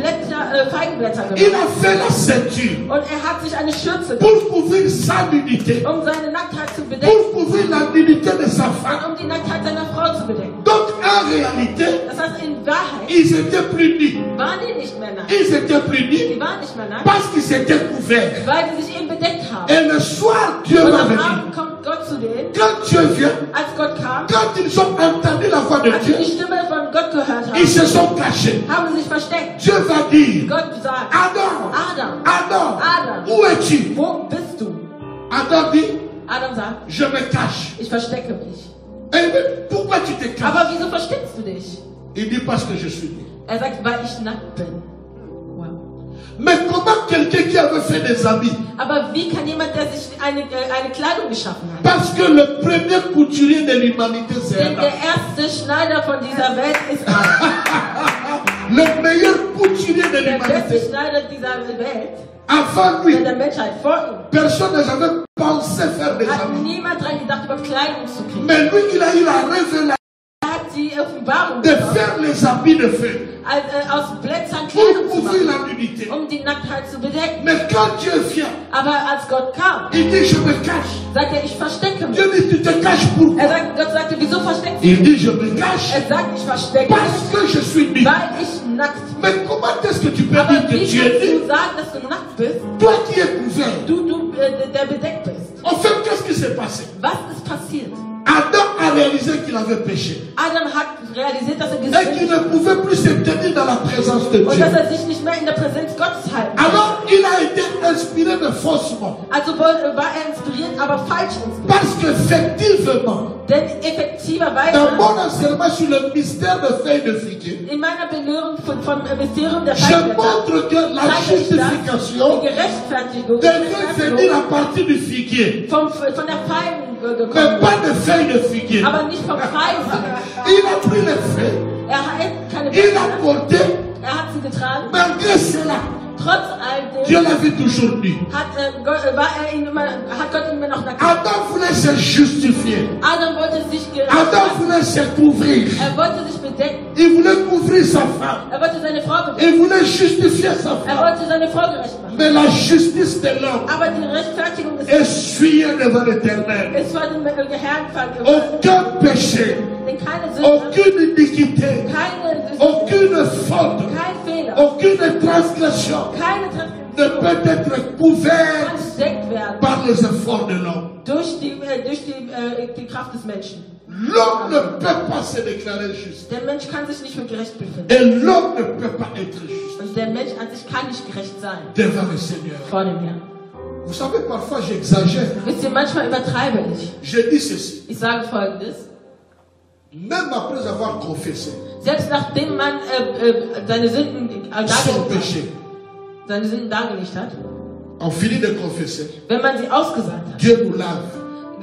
Feigenblätter Il genommen. a fait la ceinture Und er hat sich eine Schürze gemacht, pour couvrir sa nudité, um seine Nacktheit zu pour bedecken. couvrir la nudité de sa femme. Und um die Nacktheit seiner Frau zu bedecken. Donc en réalité, Das heißt, in Wahrheit ils étaient plus nus. waren die nicht mehr nackt. Ils étaient plus Die nus waren nicht mehr nackt, parce qu'ils s'étaient couverts. weil sie sich eben bedeckt haben. Et le soir, Dieu Und va am venir. Abend kommt Gott zu denen, Quand Dieu vient, als Gott kam, quand ils ont entendu la voix de als sie die Dieu, Stimme von Gott gehört ils se haben, sont cachés. haben sie sich versteckt. Dieu va dire, Gott sagt, Adam, Adam, Adam, Adam, où es-tu? wo bist du? Adam dit, Adam sagt, je me cache. ich verstecke mich. Et mais pourquoi tu te caches? Aber wieso versteckst du dich? Il dit parce que je suis nu. Er sagt, weil ich nackt bin. Wow. Mais comment quelqu'un qui avait fait des habits? Aber wie kann jemand, der sich eine Kleidung geschaffen hat? Parce que le premier couturier de l'humanité, c'est Denn der Adam. erste Schneider von dieser Welt ist Adam. Le meilleur couturier de Der beste l'humanité. Schneider dieser Welt, Avant lui, der Menschheit vor ihm, personne n'a jamais pensé faire des hat habits. niemand dran gedacht, über Kleidung zu kriegen. Mais lui, il a eu la révélation Er hat die Offenbarung de bekommen, faire les habits de feu aus Blättern pour Kleidung zu couvrir machen, la nudité. um die Nacktheit zu bedecken. Mais quand Dieu vient, Aber als Gott kam, il dit je me cache. sagt er, ich verstecke mich. Dieu dit tu te caches pourquoi? Gott sagte, wieso versteckst du Il dich? dit je me cache Er sagt, ich verstecke parce mich, que je suis nu. weil ich nackt bin. Mais comment est-ce que tu peux Aber dire que wie tu es kannst nu? du sagen, dass du nackt bist? Toi qui es couvert. Du der bedeckt bist. En fait, qu'est-ce qui s'est passé? Was ist passiert? Adam a réalisé qu'il avait péché Adam hat realisiert, dass er et qu'il gesündigt ne hat pouvait plus se tenir dans la présence de und Dieu. dass er sich nicht mehr in der Präsenz Gottes halten kann. Alors, il a été inspiré de faussement. Also war er inspiriert, aber falsch inspiriert. Parce qu'effectivement, Denn effektiverweise dans mon enseignement sur le mystère de feuilles de figuier, in meiner Belehrung vom Mysterium der je Feigenblätter montre que la zeige ich das, justification die Gerechtfertigung devait venir à partir du figuier, von der Feigen mais gekommen, pas de feuilles de figuier. aber nicht vom Feigen. Il a pris les feuilles, Er hat keine il a Blätter, porté, er hat sie getragen. malgré cela, Trotz all Dieu l'a vu toujours nu. Adam voulait se justifier. Adam voulait se couvrir. Il voulait couvrir sa femme. Il voulait justifier sa femme. Mais la justice de l'homme essuyait devant l'Éternel. Aucun péché, aucune iniquité, aucune faute, aucune transgression ne peut être couverte par les efforts de l'homme. L'homme ne peut pas se déclarer juste. Der Mensch kann sich nicht für gerecht befinden. Et l'homme ne peut pas être juste. Und der Mensch an sich kann nicht gerecht sein. Devant le Seigneur. Vor dem Herrn. Vous savez, parfois j'exagère. Wisst ihr, manchmal übertreibe ich. Je dis ceci. Ich sage Folgendes. Même après avoir confessé. Selbst nachdem man seine Sünden dargelegt hat. On finit de confesser. Wenn man sie ausgesagt hat. Dieu nous lave.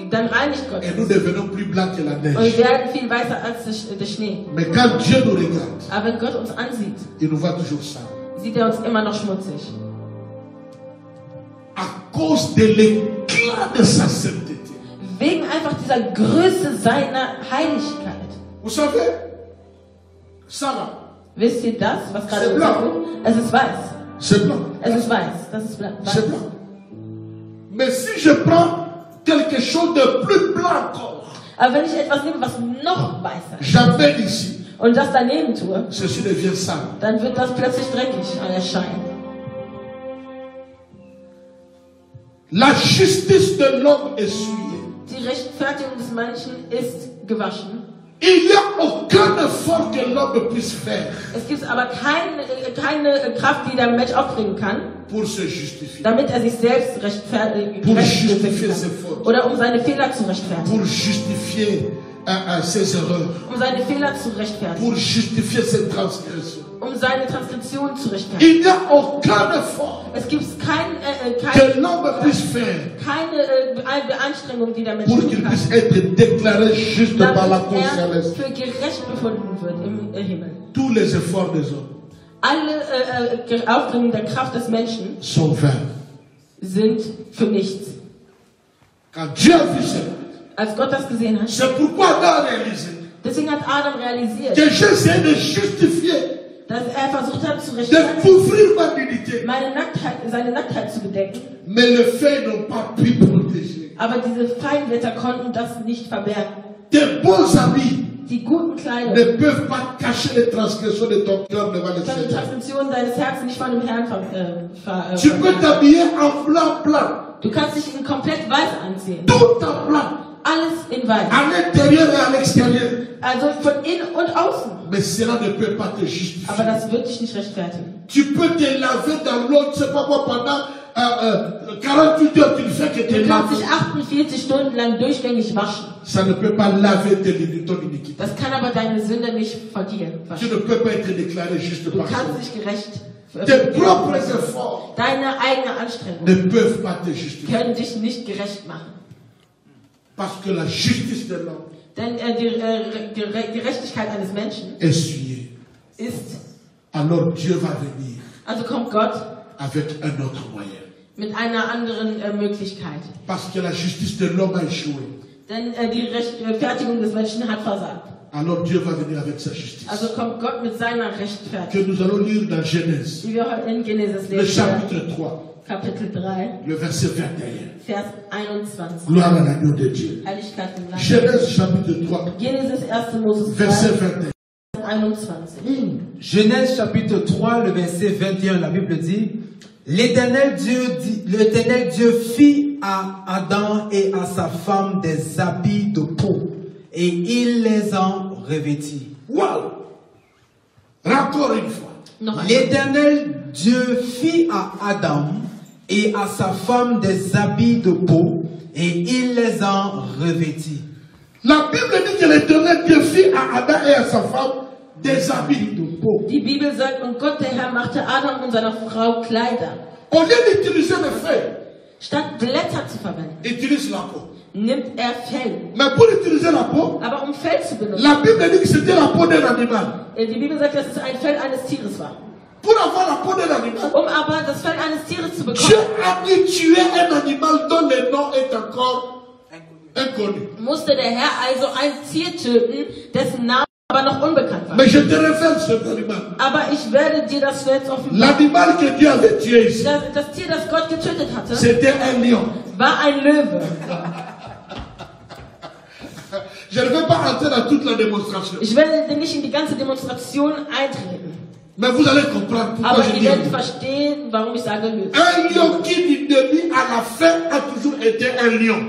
Dann reinigt Gott. Et nous devenons plus blancs que la neige. Und wir werden viel weißer als der Schnee. Mais quand Dieu nous regarde, aber wenn Gott uns ansieht, il nous voit toujours sale. Sieht er uns immer noch schmutzig. À cause de l'éclat de sa sainteté. Wegen einfach dieser Größe seiner Heiligkeit. Vous savez, ça là. Wisst ihr das, was gerade gesagt wird? Es ist weiß. C'est blanc. Es ist weiß. Das ist blanc. C'est blanc. Mais si je prends quelque chose de plus blanc encore. Aber wenn ich etwas nehme, was noch weißer ist, j'amène ici, und das daneben tue, ceci devient sale. Dann wird das plötzlich dreckig erscheinen. La justice de l'homme est souillée. Die Rechtfertigung des Menschen ist gewaschen. Il n'y a aucun effort que l'homme puisse faire. Es gibt aber keine Kraft, die der Mensch aufbringen kann, pour se justifier. Damit er sich selbst rechtfertigen kann. Oder um seine Fehler zu rechtfertigen. Pour justifier ses erreurs. Um seine Fehler zu rechtfertigen. Pour justifier ses transgressions. Um seine Transgression zu rechtfertigen. Il n'y a aucun effort es gibt que l'homme puisse faire keine Anstrengung, die der Mensch pour qu'il puisse être déclaré juste par la cour céleste. Für gerecht befunden wird im Himmel. Tous les efforts des hommes alle Aufbringen der Kraft des Menschen sont vains. Sind für nichts. Quand Dieu a vu cela, als Gott das gesehen hat, c'est pourquoi Adam a réalisé deswegen hat Adam realisiert, que j'essaie de justifier, dass er versucht hat zu rechtfertigen, de couvrir ma nudité. Seine Nacktheit zu bedecken. Mais les feuilles n'ont pas pu protéger. Aber diese Feinblätter konnten das nicht verbergen. Tes beaux habits die guten Kleider ne peuvent pas cacher les transgressions de ton cœur devant le Seigneur. Die Transgression deines Herzens nicht von dem Herrn tu peux t'habiller en blanc. Du kannst dich in komplett weiß anziehen. Tout en blanc. Alles in weiß. À l'intérieur et à l'extérieur. Also von innen und außen. Mais cela ne peut pas te justifier. Aber das wird dich nicht rechtfertigen. Tu peux te laver dans l'eau, je sais pas quoi, pendant 48 heures, tu ne fais que te laver. Du kannst dich 48 Stunden lang durchgängig waschen. Ça ne peut pas laver ton iniquité. Das kann aber deine Sünde nicht von dir waschen. Tu ne peux pas être déclaré juste par ça. Du kannst dich gerecht. Tes propres efforts deine eigene Anstrengung ne peuvent pas te justifier. Können dich nicht gerecht machen. Parce que la justice de l'homme Denn die Gerechtigkeit eines Menschen essuyée. Ist. Alors Dieu va venir. Also kommt Gott avec un autre moyen. Mit einer anderen Möglichkeit. Parce que la justice de l'homme a échoué. Denn die Rechtfertigung des Menschen hat versagt. Alors Dieu va venir avec sa justice. Also kommt Gott mit seiner Rechtfertigung. Que nous allons lire dans Genèse. Die wir heute in Genesis lesen. Le chapitre 3. Kapitel 3. Le verset 21. Vers 21. Gloire à l'agneau de Dieu. Herrlichkeit im Lamm. Genèse chapitre 3. Genesis 1. Moses 3. Verset 21. 21. Genèse chapitre 3, le verset 21, la Bible dit: L'Éternel Dieu fit à Adam et à sa femme des habits de peau, et il les en revêtit. Wow! Encore une fois. L'Éternel Dieu fit à Adam et à sa femme des habits de peau, et il les en revêtit. La Bible dit que l'Éternel Dieu fit à Adam et à sa femme des habits de peau. Die Bibel sagt, und Gott, der Herr, machte Adam und seiner Frau Kleider. Au lieu d'utiliser les feuilles, statt Blätter zu verwenden, utilise la peau. Nimmt er Fell. Mais pour utiliser la peau, aber um Fell zu benutzen, la Bible dit que c'était la peau d'un animal. Die Bibel sagt, dass es ein Fell eines Tieres war. Pour avoir la peau d'un animal, aber das Fell eines Tieres zu bekommen. Dieu a dit tuer un animal dont le nom est encore inconnu. Musste der Herr also ein Tier töten, dessen Name aber noch unbekannt war. Mais je te révèle cet animal. Aber ich werde dir das jetzt offenbaren. L'animal que Dieu avait tué ici, Das Tier, das Gott getötet hatte, c'était un lion. war ein Löwe. Je ne vais pas entrer dans toute la démonstration. Ich werde nicht in die ganze Demonstration eintreten. Mais vous allez comprendre pourquoi Aber je ihr dis werdet verstehen, warum ich sage Löwe. un lion qui du début à la fin a toujours été un lion.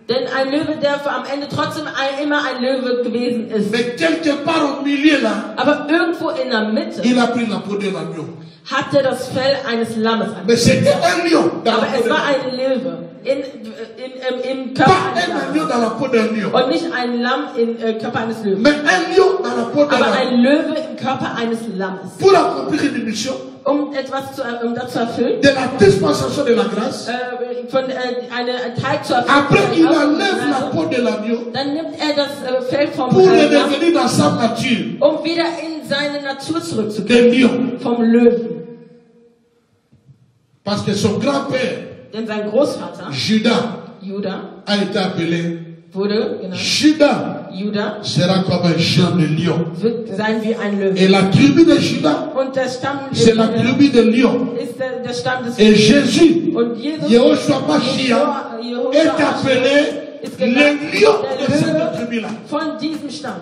Denn ein Löwe, der am Ende trotzdem immer ein Löwe gewesen ist. Mais quelque part au milieu là, Aber irgendwo in der Mitte il a pris la peau de l'agneau. hat er das Fell eines Lammes an. Mais c'était un lion dans la Aber peau es de war l'agneau. ein Löwe im Körper Pas eines un agneau Lammes. dans la peau d'un lion. Und nicht ein Lamm im Körper eines Löwen. Mais un lion dans la peau d'un Aber agneau. ein Löwe im Körper eines Lammes. Pour accomplir une mission Um das zu erfüllen, de la dispensation de la grâce, einen Teig zu erfüllen. après il enlève la peau de l'agneau Dann nimmt er das Fell vom pour Lamm, revenir dans sa nature um wieder in seine Natur de zurückzukehren. lion. Vom Löwen. Parce que son grand-père, Denn sein Großvater, Judas, Juda, a été appelé wurde genannt. Judas Juda sera comme un chien de lion. wird sein wie ein Et Löwe. la tribu de Judas, Und der Stamm c'est la tribu de lion. ist der Stamm des Et Jésus, Und Jesus Yehoshua Mashiach, est appelé ist le genannt lion de der cette Löwe tribu-là. von diesem Stamm.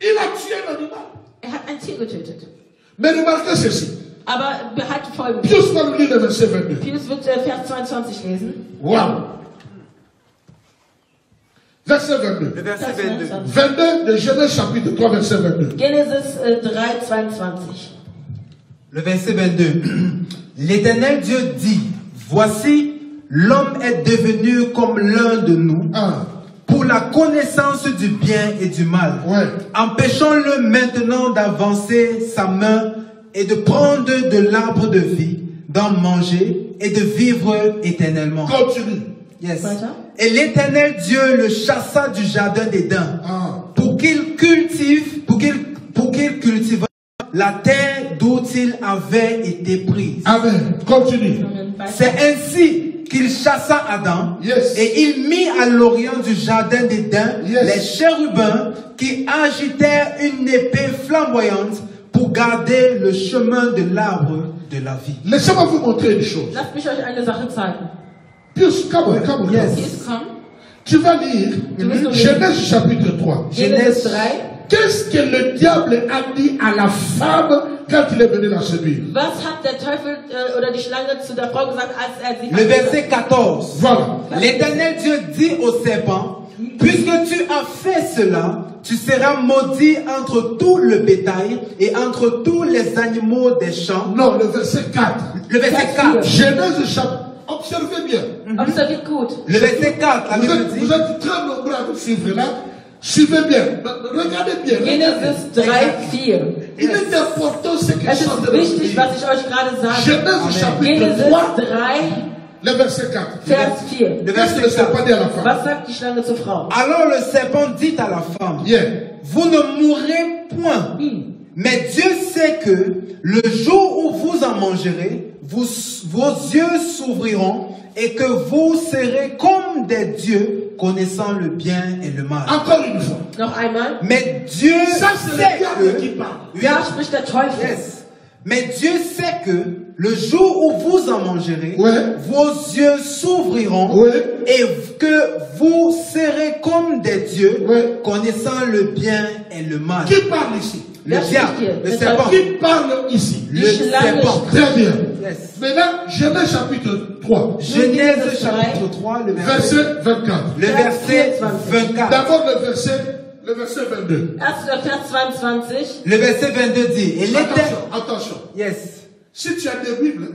Il a tué l'animal. Er hat ein Tier getötet. Mais remarquez ceci. Aber behalte Folgendes. Pius va nous lire le verset 22. Pius wird Vers 22 lesen. Wow. Verset 22. Le verset 22. 22 de Genèse chapitre 3, verset 22. Genesis 3, 22. Le verset 22. L'Éternel Dieu dit, voici, l'homme est devenu comme l'un de nous, Ah. pour la connaissance du bien et du mal. Ouais. Empêchons-le maintenant d'avancer sa main et de prendre de l'arbre de vie, d'en manger et de vivre éternellement. Continue. Yes. Weiter. Et l'Éternel Dieu le chassa du jardin d'Éden Ah. pour qu'il cultive la terre d'où il avait été pris. Amen. Continue. C'est ainsi qu'il chassa Adam, Yes. et il mit à l'orient du jardin d'Éden Yes. les chérubins qui agitèrent une épée flamboyante pour garder le chemin de l'arbre de la vie. Laissez-moi vous montrer une chose. Lasst mich euch eine Sache zeigen. Pius, come on, come on. Yes. Pius, komm. Tu vas lire Genèse chapitre 3. Genesis 3. Qu'est-ce que le diable a dit à la femme quand il est venu la séduire? Was hat der Teufel oder die Schlange zu der Frau gesagt, als er sie Le verset 14. Voilà. L'Éternel Dieu dit au serpent, puisque tu as fait cela, tu seras maudit entre tout le bétail et entre tous les animaux des champs. Non, le verset 4. Le verset 4. Genèse chapitre. Observez bien. Observiert gut. Le verset 4, la Vous Bible êtes, dit, vous êtes très nombreux à me suivre là. Suivez bien. Regardez bien. Genesis 3, 4. Il est important ce que je Es suis en train ist de vous wichtig, dire. was ich euch gerade sage. Genèse chapitre Genesis 3, 3, le verset 4. Vers 4. le Qu'est-ce que le verset serpent 4. dit à la femme? Was sagt die Schlange zur Frau? Alors le serpent dit à la femme, Yeah. vous ne mourrez point. Mais Dieu sait que le jour où vous en mangerez, vos yeux s'ouvriront et que vous serez comme des dieux connaissant le bien et le mal. Encore une fois. Noch einmal. Mais Dieu Ça, c'est le sait diable qui que... parle. Da spricht der Teufel. Yes. Mais Dieu sait que le jour où vous en mangerez, Ouais. vos yeux s'ouvriront Ouais. et que vous serez comme des dieux Ouais. connaissant le bien et le mal. Qui parle ici? Le Wer diable, spricht hier? le Der serpent. Qui parle ici? Le Die Schlange serpent. spricht. Très bien. Yes. Maintenant, Genèse chapitre 3, Genèse chapitre 3, le verset, verset 24. le verset 24. D'abord le verset 22. Erster Vers 22. Le verset 22 dit, et l'Éternel... Attention, attention. Yes. Si tu as des Bibles,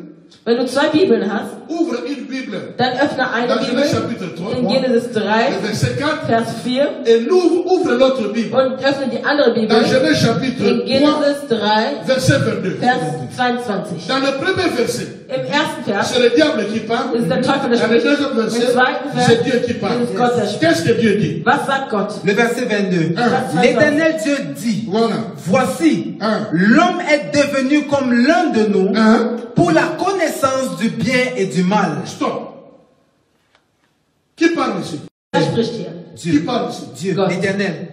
Wenn du zwei Bibeln hast, ouvre une Bible dann öffne eine dans Bibel Genèse chapitre 3, in Genesis 3, le verset 4, Vers 4 et ouvre l'autre Bible und öffne die andere Bibel dans Genèse chapitre in 3, Genesis 3, verset 22. Vers 22. Dans le premier verset, Im ersten Vers c'est le diable qui parle. ist der Teufel, der Dans le spricht. deuxième Im verset, zweiten Vers c'est Dieu qui parle. ist Gott, der spricht. Qu'est-ce que Dieu dit? Was sagt Gott? Le verset 22. Un. L'Éternel Dieu dit, Voilà. voici, Un. l'homme est devenu comme l'un de nous Un. pour la connaissance du bien et du mal. Stop. Qui parle ici? Dieu. Qui parle ici? Dieu, l'Éternel.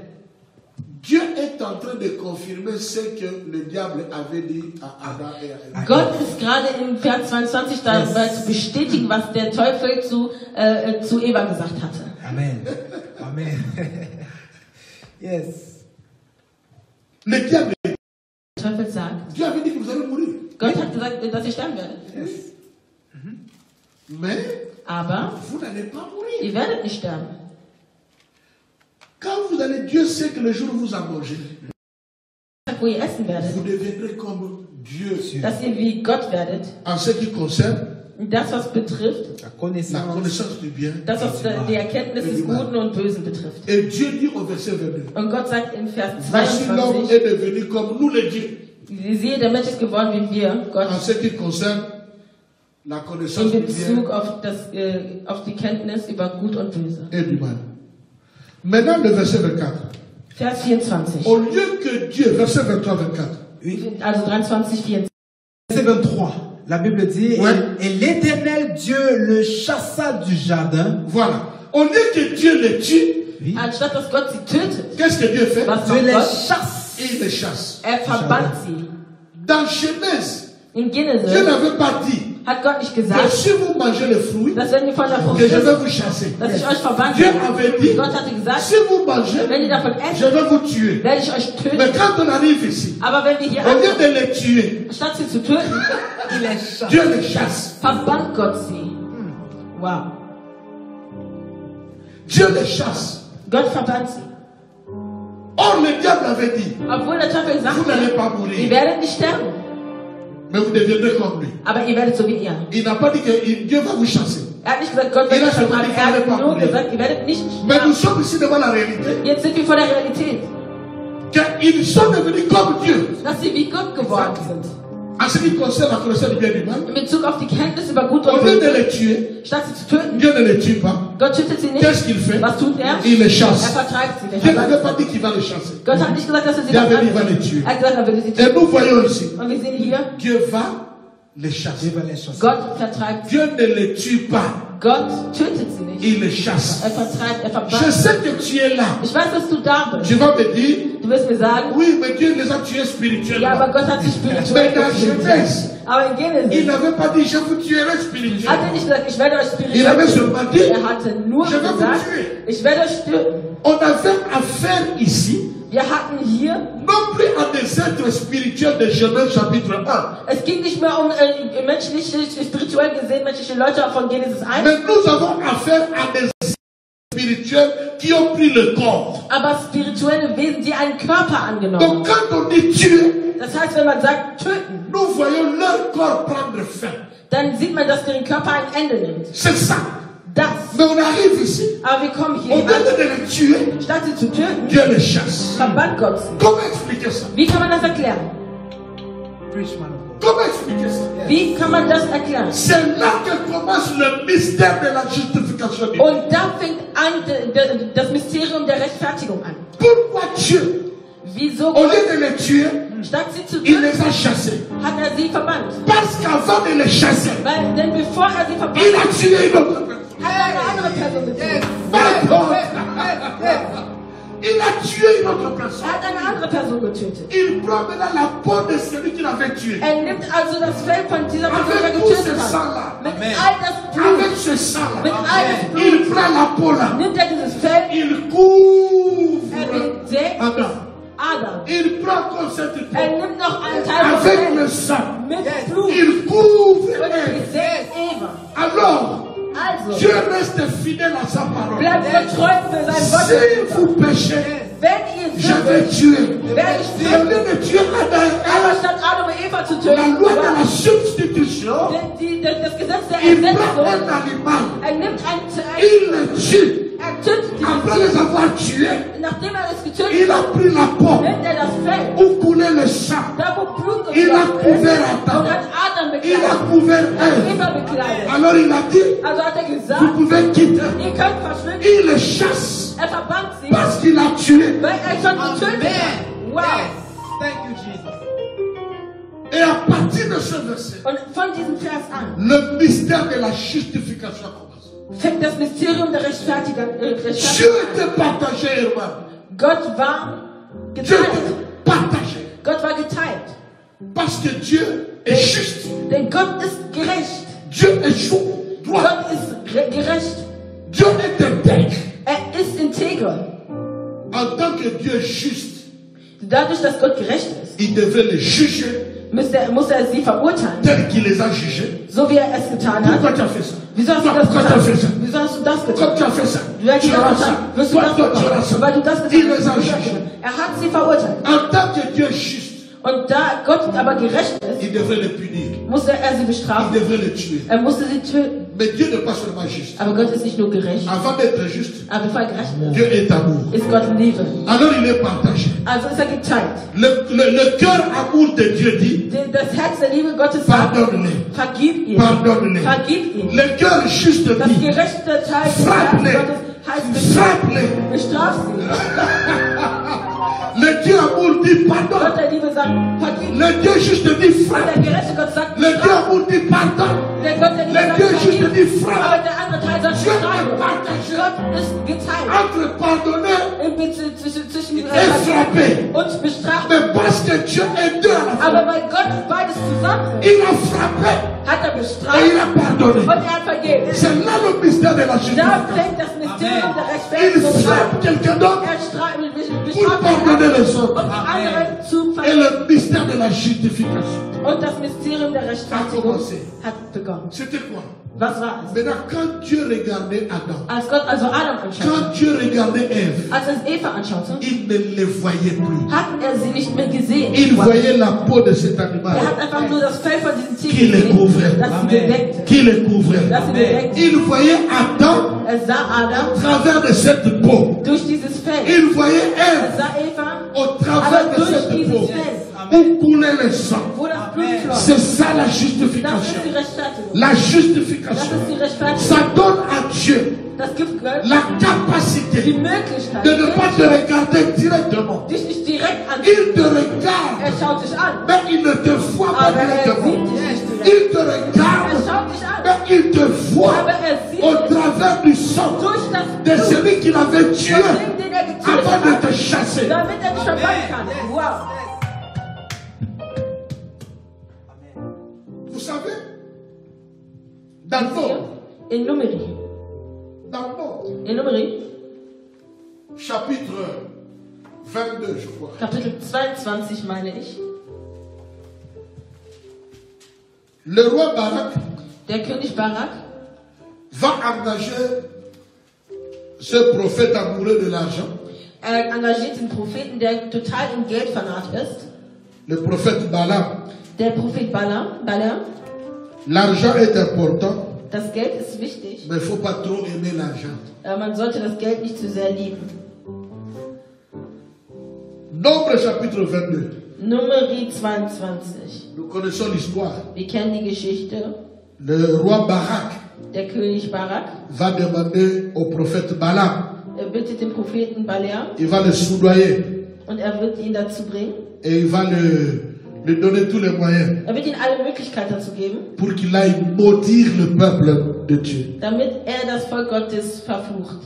Dieu est en train de confirmer ce que le diable avait dit à Adam et à Eva. Gott ist gerade im Vers 22 dabei zu bestätigen, was der Teufel zu Eva gesagt hatte. Amen. Amen. Yes. Le diable, Der Teufel sagt, Dieu avait dit que vous allez mourir. Gott hat gesagt, dass ihr sterben werdet. Yes. Mais Aber vous n'allez pas mourir. ihr werdet nicht sterben. Quand vous allez, Dieu sait que le jour où vous en mangez, Wo ihr essen werdet, vous deviendrez comme Dieu. dass ihr wie Gott werdet. En ce qui concerne Das, was betrifft, La la connaissance. connaissance du bien. das, was die Erkenntnis des Guten und Bösen betrifft. Et Dieu dit au verset 22, Und Gott sagt in Vers voici l'homme 22, est devenu comme nous les dieux. siehe, der Mensch ist geworden wie wir, Gott, En ce qui concerne la in connaissance du Bezug bien auf die Kenntnis über Gut und Böse. et du mal. Maintenant le verset 24. Vers 24. Au lieu que Dieu, verset 23, 24. Also 23, 24. Verset 23. La Bible dit, Ouais. et l'Éternel Dieu le chassa du jardin. Voilà. Au lieu que Dieu les tue, Oui. Anstatt dass Gott sie tötet, qu'est-ce que Dieu fait? was Dieu macht les Gott? chasse. Il les chasse. Verbannt sie. Dans Genèse, In Dieu Genesis n'avait pas dit hat Gott nicht que gesagt, si vous mangez le fruit, dass wenn ihr von der Frucht que je vais isst, vous chasser. dass ich euch verbannt Dieu avait dit, Gott hatte gesagt, si vous mangez, wenn ihr davon je esst, vais vous tuer. werde ich euch töten. Mais quand on arrive ici, Aber wenn wir hier au lieu ankommen, de les tuer, statt sie zu töten, Il les chasse. Dieu les chasse. verbannt Gott sie. Wow. Dieu les chasse. Gott verbannt sie. Or, le diable avait dit, Obwohl der Teufel vous sagt, n'allez pas ihr mourir, werdet nicht sterben, mais vous deviendrez comme lui. aber ihr werdet so wie er. Il n'a pas dit que Dieu va vous chasser. Er hat nicht gesagt, Gott wird Il a euch verbannt. dit, Er hat ihr nur werdet gesagt, ihr werdet nicht Mais nous sterben. sommes ici devant la réalité. Jetzt sind wir vor der Realität, Qu'ils sont devenus comme Dieu. dass sie wie Gott geworden sind. En ce qui concerne la connaissance du bien et du mal, In Bezug auf die Kenntnis über Gut au und lieu de Böse, les tuer, statt sie zu töten, Dieu ne les tue pas. Gott tötet sie nicht. Qu'est-ce qu'il fait? Was tut er? Il les Er chasse. vertreibt sie. Dieu Er n'avait verbannt pas sie. dit qu'il va les chasser. Gott hat nicht gesagt, dass er sie Der will verbannt. lieber les tuer. Er hat gesagt, er will sie Et töten. nous voyons ici, Und wir sehen hier, Dieu va les chasser. Dieu va les chasser. Gott vertreibt sie. Dieu ne les tue pas. Gott tötet sie nicht. Il les chasse. Er vertreibt, er Je verbannt. sais que tu es là. Ich weiß, dass du da bist. Tu vas me dire, Du wirst mir sagen, oui, mais Dieu les a tués ja, spirituellement. aber Gott hat sie spirituell Mais dans getötet. Genèse, Aber in il Genesis n'avait pas dit, je vous tuerai hat er spirituellement. nicht gesagt, ich werde euch Il avait spirituell seulement töten. dit, Er hatte nur je vais vous gesagt, tuer. ich werde euch töten. On avait affaire ici, Wir hatten hier, non plus à des êtres spirituels de Genèse chapitre 1, es ging nicht mehr um menschliche, spirituell gesehen, menschliche Leute von Genesis 1, mais nous avons affaire à des êtres spirituels qui ont pris le corps. aber spirituelle Wesen, die einen Körper angenommen Donc haben. quand on dit tuer, Das heißt, wenn man sagt töten, nous voyons leur corps prendre fin. dann sieht man, dass deren Körper ein Ende nimmt. C'est ça. Das. Mais on arrive ici, Aber wir kommen au hier lieu an, de les tuer, statt sie zu töten, Dieu les chasse. verbannt Gott sie. Comment expliquer ça? Wie kann man das erklären? Preach, man of God. Comment expliquer ça? Wie kann man das erklären? C'est là que commence le mystère de la justification de Dieu. Und da fängt an das Mysterium der Rechtfertigung an. Pourquoi Dieu, Wieso au Gott, lieu de les tuer, statt sie zu il töten, les a chassés? hat er sie verbannt? Parce qu'avant de les chasser, Denn bevor er sie verbannt il a hat, tué une autre personne. hat er eine andere Person getötet. Pardon. Il a tué une autre personne. Er hat eine andere Person getötet. Il prend maintenant la peau de celui qu'il avait tué. Er nimmt also das Fell von dieser Person, die er Avec tout ce getötet hat. sang-là, Mit all das Blut avec ce sang-là, Mit all das Blut il prend la peau là, nimmt er dieses Fell, il couvre er bedeckt Adam. Adam. Il prend comme cette peau Er nimmt noch einen Teil vom avec le Fell sang. mit Blut Il couvre und er Ève. bedeckt Eva. Alors, Also, Dieu reste fidèle à sa parole. bleibt vertreu für sein Si Wort. vous péchez, Wenn ihr je vais sündigt, tuer. werde ich Au töten. lieu de tuer Adam et Aber Ève, statt Adam und Eva zu la töten, loi de la aber substitution, das Gesetz der il prend Ersetzung, un animal, er nimmt il le tue. er tötet Après dieses les avoir tués, Tier. Nachdem er es getötet il a hat, pris la peau nimmt er das Fell, où coulait le sang. da wo Blut Il a geflossen ist, couvert Adam. und hat Adam Il a bekleidet, couvert Ève. Eva bekleidet. Alors il a dit, Also hat er vous gesagt, pouvez quitter. ihr könnt verschwinden. Il les chasse Er verbannt sie, parce qu'il a tué. weil er schon getötet hat. Wow. Thank you, Jesus. Et à partir de ce verset, Und von diesem Vers an, le mystère de la justification commence. fängt das Mysterium der Rechtfertigung Dieu était partagé, Hermann. Gott war Dieu geteilt. était partagé. Gott war geteilt. Parce que Dieu est juste. Denn Gott ist gerecht. Dieu est droit. Gott ist gerecht. Dieu est intègre. Ist integer. En tant que Dieu est juste, Dadurch, dass Gott gerecht ist, il devrait les juger muss er sie verurteilen. tel qu'il les a jugés. So wie er es getan hat. Pourquoi tu as fait ça? Wieso hast du das Pourquoi tu as fait ça? getan? Wieso hast du das Comme getan? tu as fait ça, Weil du tu das auras getan ça. hast, wirst du das Toi, tu auras ça. bekommen. Weil du das getan Il les a hast. jugés. Er hat sie verurteilt. En tant que Dieu est juste, Und da Gott aber gerecht ist, il devrait les punir. musste er sie Il bestrafen. devrait les tuer. Er musste sie töten. Mais Dieu n'est pas seulement juste. Aber Gott ist nicht nur gerecht, Avant d'être juste, aber bevor er gerecht ist, Dieu est amour. ist Gott Liebe. Alors il est partagé. Also ist er geteilt. Le cœur amour de Dieu dit, Das Herz der Liebe Gottes sagt, pardonne-les. vergib ihm. Pardonne-les. Vergib ihm. Le cœur juste Das dit, gerechte Teil des Frappe-les. Herzens Gottes heißt frappe-les. bestraf sie. Le Dieu amour dit pardon. Gott der Liebe sagt, vergib. Le Dieu juste dit Und frappe. der gerechte Gott sagt, Le Dieu bestraf. amour dit pardon. Der Gott der Liebe Le sagt, Dieu juste vergib. dit frappe. Aber der andere Teil sagt, Dieu bestrafe. est partagé Gott ist geteilt. entre pardonner Zwischen et frapper. und bestrafen. Mais parce que Dieu est deux à la fois, Aber weil Gott beides zusammen ist, il a frappé hat er et bestraft il a pardonné. und er hat vergeben. C'est là le mystère de la Da justification. fängt das Mysterium der Il Rechtfertigung an. frappe quelqu'un d'autre Er pour bestraft pardonner les und autres. die anderen zu Et vergeben. le mystère de la justification. Und das Mysterium der Rechtfertigung hat begonnen. C'était quoi? Was war es? Maintenant, quand Dieu regardait Adam, Als Gott also Adam anschaute, quand Dieu regardait Ève, als er Eva anschaute, il ne les voyait plus. hat er sie nicht mehr gesehen. Il voyait la peau de cet animal Er hat einfach nur das Fell von diesem Tier qui les gesehen, couvrait. das sie bedeckte. Qui les couvrait. Das sie bedeckte. Il voyait Adam Er sah Adam au travers de cette peau. durch dieses Fell. Il voyait Er Ève sah Eva au travers aber de durch cette dieses peau Fell, où coulait le sang. wo das Blut floss. C'est ça la Das ist justification. die Rechtfertigung. La Das justification. ist die Rechtfertigung. Ça donne à Dieu Das gibt Gott la die capacité Möglichkeit, de ne pas te regarder directement. dich nicht direkt Il te anzusehen. regarde, Er schaut dich an, mais il ne te voit pas aber er directement. sieht dich nicht direkt. Il te Er regarde, schaut dich an, mais il te voit aber er sieht au dich travers du sang durch das de Blut celui qu'il avait tué von dem, den er getötet avant de te hat, chasser. damit er dich verbannen kann. Wow. Vous savez, dans le monde, In Numeri, chapitre 22, je crois. Kapitel 22 meine ich, Le roi Barak der König Barak va engager ce prophète amoureux de l'argent, engagiert den Propheten, der total in Geld vernarrt ist. le prophète Balaam. Der Prophet Balaam. L'argent est important, Das Geld ist wichtig, mais il ne faut pas trop aimer l'argent. aber man sollte das Geld nicht zu sehr lieben. Nombre chapitre 22. Numeri 22. Nous connaissons l'histoire. Wir kennen die Geschichte. Le roi Barak Der König Barak, va demander au prophète Balaam. er bittet den Propheten Balaam Il va le soudoyer und er wird ihn dazu bringen. et il va lui donner tous les moyens Er wird ihm alle Möglichkeiten dazu geben, pour qu'il aille maudire le peuple de Dieu. damit er das Volk Gottes verflucht.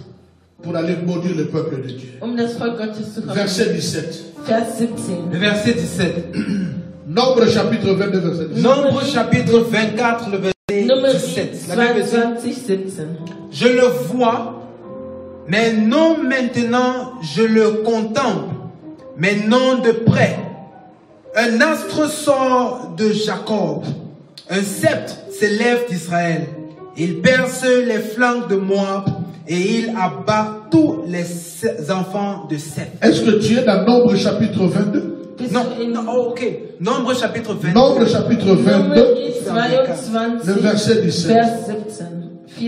Pour aller maudire le peuple de Dieu. Das Volk Gottes zu verfluchen. Verset 17. Vers 17. Le verset 17. Nombre chapitre 22, verset 17. Nombre chapitre 24, le verset Numeri 17. La Bible dit, 22, 17. je le vois, mais non maintenant je le contemple, mais non de près. Un astre sort de Jacob, un sceptre s'élève d'Israël. Il perce les flancs de Moab et il abat tous les enfants de Seth. Est-ce que tu es dans Nombre chapitre 22? Non, non, oh, ok. Nombre chapitre 22. Nombre chapitre 22, Numeri 22, le verset 17. Vers 17.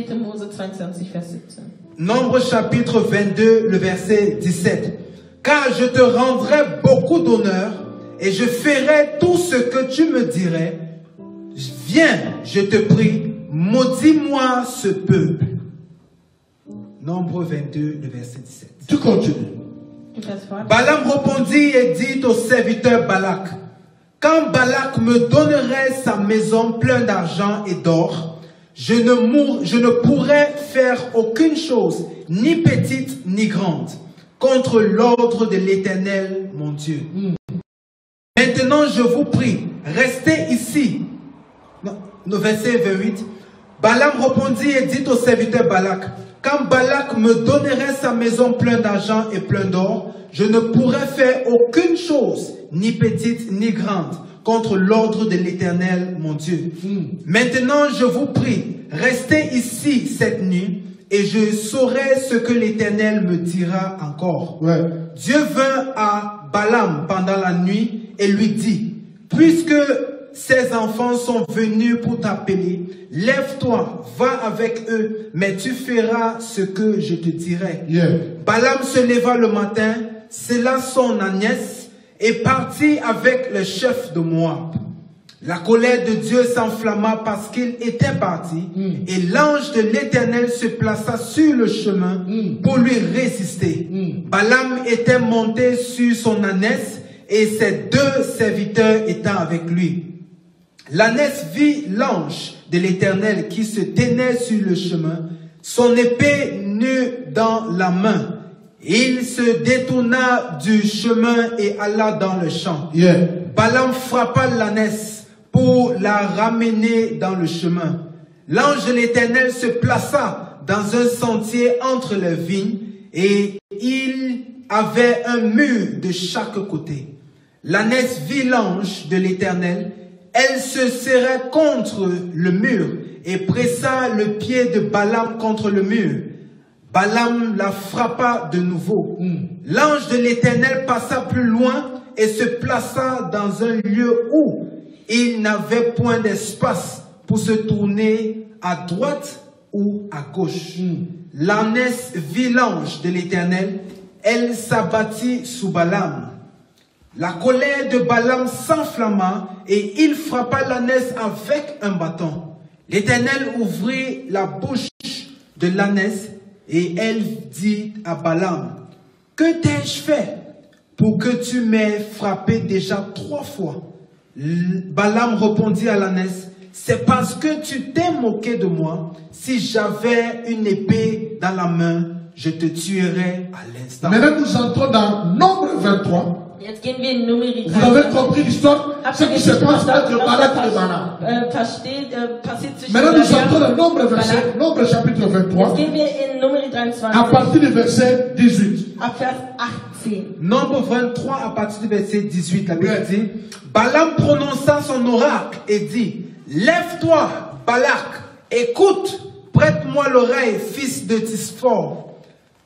4. Mose 22, Vers 17. Nombre chapitre 22, le verset 17. Car je te rendrai beaucoup d'honneur et je ferai tout ce que tu me dirais. Viens, je te prie, maudis-moi ce peuple. Nombre 22, le verset 17. Tu continues. Vers 4. Balaam répondit et dit au serviteur Balak, quand Balak me donnerait sa maison pleine d'argent et d'or, je ne pourrais faire aucune chose, ni petite ni grande, contre l'ordre de l'Éternel, mon Dieu. Maintenant, je vous prie, restez ici. Le verset 28. Balaam répondit et dit au serviteur Balak, quand Balak me donnerait sa maison pleine d'argent et plein d'or, je ne pourrais faire aucune chose, ni petite ni grande, contre l'ordre de l'Éternel, mon Dieu. Maintenant, je vous prie, restez ici cette nuit, et je saurai ce que l'Éternel me dira encore. Dieu vint à Balaam pendant la nuit et lui dit, puisque ces enfants sont venus pour t'appeler, lève-toi, va avec eux, mais tu feras ce que je te dirai. Balaam se leva le matin, sella son ânesse et partit avec le chef de Moab. La colère de Dieu s'enflamma parce qu'il était parti, et l'ange de l'Éternel se plaça sur le chemin pour lui résister. Balaam était monté sur son ânesse et ses deux serviteurs étant avec lui. L'ânesse vit l'ange de l'Éternel qui se tenait sur le chemin, son épée nue dans la main. Il se détourna du chemin et alla dans le champ. Balaam frappa l'ânesse pour la ramener dans le chemin. L'ange de l'Éternel se plaça dans un sentier entre les vignes et il avait un mur de chaque côté. L'ânesse vit l'ange de l'Éternel. Elle se serrait contre le mur et pressa le pied de Balaam contre le mur. Balaam la frappa de nouveau. L'ange de l'Éternel passa plus loin et se plaça dans un lieu où il n'avait point d'espace pour se tourner à droite ou à gauche. L'ânesse vit l'ange de l'Éternel. Elle s'abattit sous Balaam. La colère de Balaam s'enflamma et il frappa l'ânesse avec un bâton. L'Éternel ouvrit la bouche de l'ânesse et elle dit à Balaam, « Que t'ai-je fait pour que tu m'aies frappé déjà 3 fois ?» Balaam répondit à l'ânesse, « C'est parce que tu t'es moqué de moi. Si j'avais une épée dans la main, je te tuerais à l'instant. » Maintenant nous entrons dans Nombre 23. Vous avez compris l'histoire, ce qui se passe entre Balak et Balaam. Maintenant nous entrons dans Nombre chapitre 23, à partir du verset 18. Nombre 23 à partir du verset 18, la Bible dit, Balaam prononça son oracle et dit, lève-toi, Balak, écoute, prête-moi l'oreille, fils de Tisfor.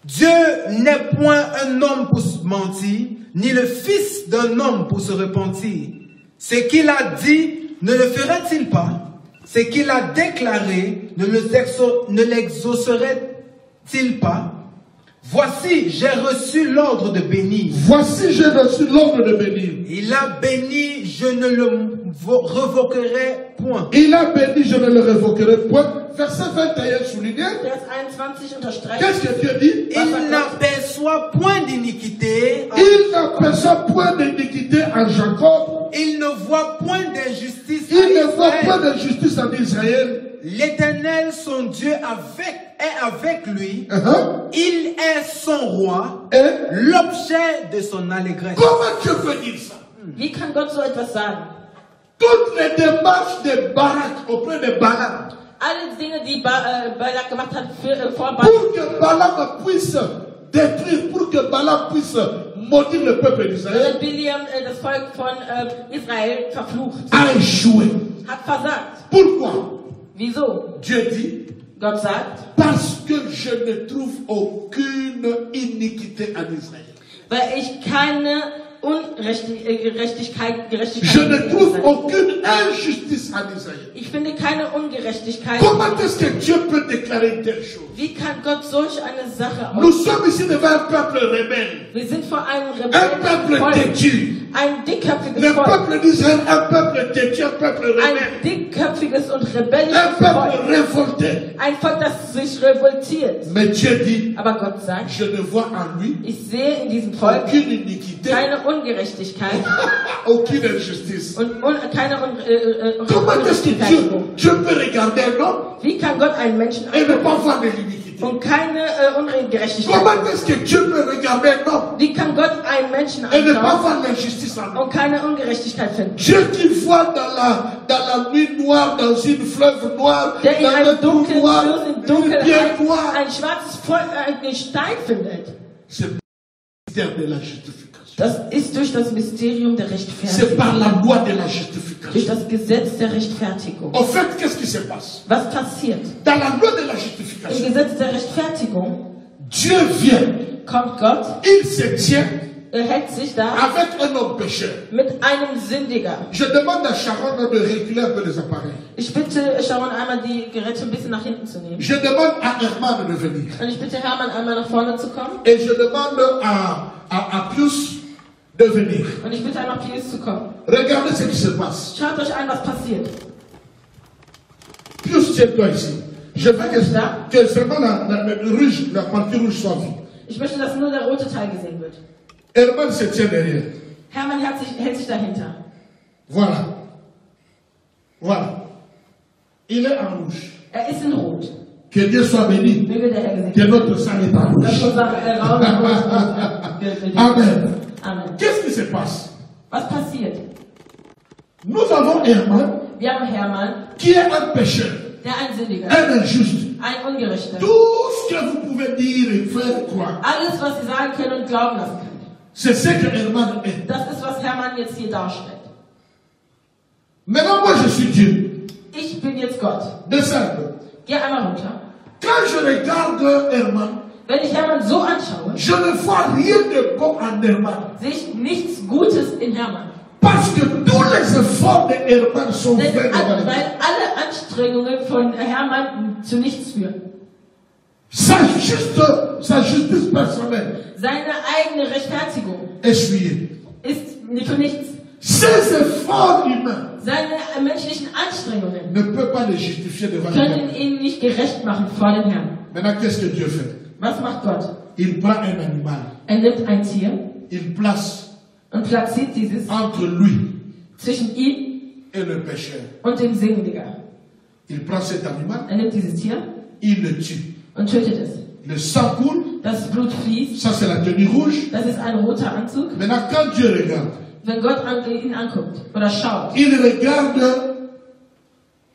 Dieu n'est point un homme pour mentir, ni le fils d'un homme pour se repentir. Ce qu'il a dit, ne le ferait-il pas? Ce qu'il a déclaré, ne l'exaucerait-il pas? Voici, j'ai reçu l'ordre de bénir. Voici, j'ai reçu l'ordre de bénir. Il a béni, je ne le revoquerai point. Il a béni, je ne le revoquerai point. Verset 21 souligné. Qu'est-ce que Dieu dit? Il n'aperçoit point d'iniquité. Il n'aperçoit point d'iniquité en Jacob. Il ne voit point d'injustice. Il ne voit point d'injustice en Israël. L'Éternel, son Dieu, est avec lui. Il est son roi, l'objet de son allégresse. Comment Dieu peut dire ça? Wie kann Gott so etwas sagen? Toutes les démarches de Barak auprès de Balaam, alle Dinge, die Balak gemacht hat vor Balak, pour que Balaam puisse détruire, pour que Balaam puisse maudire le peuple d'Israël, Biliam das Volk von Israel verflucht, a échoué. hat versagt. Pourquoi? Wieso? Dieu dit, Gott sagt, parce que je ne trouve aucune iniquité en Israël. Weil ich keine Gerechtigkeit je ne trouve aucune injustice en Israël. Ich finde keine Ungerechtigkeit. Comment est-ce que Dieu peut déclarer une telle chose? Wie kann Gott solch eine Sache Nous sommes ici devant un peuple rebelle. Wir sind vor einem Un peuple têtu. Ein dickköpfiges Le Volk. peuple d'Israël, un peuple têtu, un peuple Ein rebelle. dickköpfiges und Un rebellisches peuple Volk. révolté. Ein Volk, das sich revoltiert. Mais Dieu dit, Aber Gott sagt, je ne vois en lui ich sehe in diesem Volk aucune iniquité, keine Ungerechtigkeit aucune injustice. und keine Comment est-ce que Dieu peut regarder un homme Wie kann Gott einen Menschen et ne pas voir de l'iniquité? und keine Ungerechtigkeit? Comment est-ce que Dieu peut regarder un homme Wie kann Gott einen Menschen et ne pas anschauen voir l'injustice en lui? und keine Ungerechtigkeit finden? Dieu qui voit dans la nuit noire, dans une fleuve noire, Der in dans einem le trou dunklen noir, Fluss in une Dunkelheit pierre noire. ein schwarzes einen Stein findet. C'est le mystère de la justification. Das ist durch das Mysterium der C'est par Rechtfertigung, la loi de la durch justification. das Gesetz der Rechtfertigung. En fait, qu'est-ce qui se passe? Was passiert? Dans la loi de la Im justification, Gesetz der Rechtfertigung Dieu vient, kommt Gott, il se tient hält sich da avec un homme pécheur. mit einem Sündiger. Je demande à Sharon de reculer un peu les appareils. Ich bitte Sharon einmal die Geräte ein bisschen nach hinten zu nehmen. Je demande à Herman de venir. Und ich bitte Hermann einmal nach vorne zu kommen. Et je demande à Pius de venir. Und ich bitte einmal Pius zu kommen. Regardez ce qui se passe. Schaut euch an, was passiert. Pius, tiens-toi ici. Je veux que seulement la partie rouge soit vue. Ich möchte, dass nur der rote Teil gesehen wird. Herman se tient derrière. Hermann hält sich dahinter. Voilà. Voilà. Il est en rouge. Ist in Rot. Que Dieu soit béni. Möge der Herr gesegnet Que notre sang est en Dass rouge. unser Raum in Rot ist. Amen. Amen. Qu'est-ce qui se passe? Was passiert? Nous avons Herman Wir haben Hermann, qui est un pécheur, der ein Sündiger, un injuste. ein Ungerechter. Tout ce que vous pouvez dire et faire croire, Alles, was sie sagen können und glauben lassen können. c'est ce que Herman est. Das ist, was Hermann jetzt hier darstellt. Maintenant, moi, je suis Dieu. Ich bin jetzt Gott. Descends. Geh einmal runter. Quand je regarde Herman, Wenn ich Hermann so anschaue, je ne vois rien de bon en Herman. sehe ich nichts Gutes in Hermann. Parce que tous les efforts de Herman sont Denn faits devant Dieu. weil alle Anstrengungen von Hermann zu nichts führen. Sa justice personnelle Seine eigene Rechtfertigung essuyée. ist für nichts. Ses efforts humains Seine menschlichen Anstrengungen ne peuvent pas les justifier devant Dieu. können ihn nicht gerecht machen vor dem Herrn. Maintenant, qu'est-ce que Dieu fait? Was macht Gott? Il prend un animal, Nimmt ein Tier il place und platziert dieses entre lui zwischen ihm et le pécheur. und dem Sündiger. Il prend cet animal, Nimmt dieses Tier il le tue. und tötet es. Le sang coule, Das Blut fließt. ça c'est la tenue rouge. Das ist ein roter Anzug. Maintenant, quand Dieu regarde, Wenn Gott ihn anguckt oder schaut, il regarde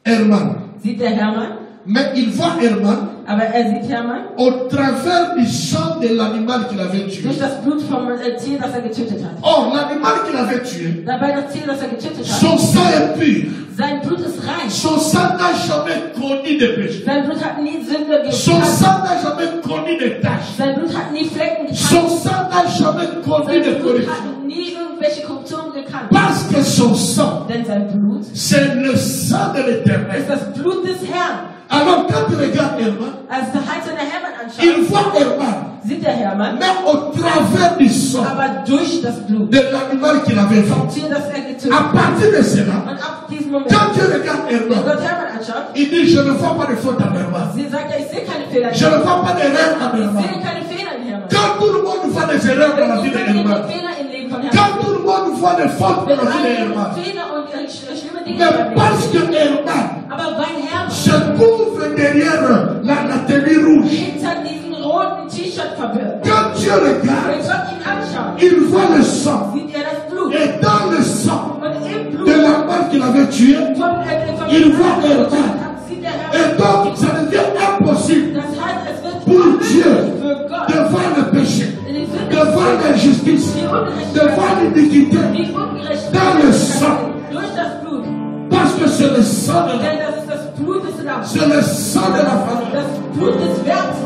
Herman. sieht der Hermann, Mais il voit Herman aber sieht Hermann au travers du sang de l'animal qu'il avait tué. durch das Blut vom Tier, das getötet hat. Or, l'animal qu'il avait tué, Dabei das Tier, das getötet hat, son sang est pur. sein Blut ist rein. Son sang n'a jamais connu de péché. Sein Blut hat nie Sünde Son gekannt. sang n'a jamais connu de tâches. Sein Blut hat nie Flecken Son gekannt. sang n'a jamais connu Sein de Blut corruption. hat nie irgendwelche Korruptionen gekannt. Parce que son sang, Denn sein Blut c'est le sang de ist l'éternel. das Blut des Herrn. Alors, quand tu regardes Herman, Als der Heiz der Hermann il anschaut, voit Herman, sieht der Hermann, mais au travers du sang aber durch das Blut de l'animal qu'il avait vom fait. Tier, das getötet À hat. partir de cela, Und ab diesem Moment, quand tu regardes wenn Herman, Gott Hermann anschaut, il dit, je ne vois pas de faute en Herman. sie sagt ja, ich sehe keine Fehler in Je ne Hermann. vois pas d'erreur en Ich Herman. sehe keine Fehler in Hermann. Quand tout le monde voit des erreurs dans la vie de Wenn jemand Herman, Fehler im Leben von Hermann quand tout le monde voit des fautes dans wenn la vie de alle Herman, Fehler und schlimme Dinge mais erleben. parce que Herman Aber weil Hermann se couvre derrière la tenue rouge, hinter diesem roten T-Shirt verbirgt, quand Dieu wenn regarde, Gott ihn anschaut, il voit le sang. sieht er das Blut. Et dans le sang Und im de Blut l'animal qu'il avait tué, vom il voit Herman. sieht der Et Hermann. donc, ça devient impossible Das heißt, es wird pour Dieu für Gott de voir le péché, die Sünde, de voir l'injustice, die de voir Ungerechtigkeit, l'iniquité, die Ungerechtigkeit dans le sang. durch das Blut. Parce que c'est le sang de la, Denn das ist das Blut des Lammes. c'est le sang de la famille. Das Blut des Wertes.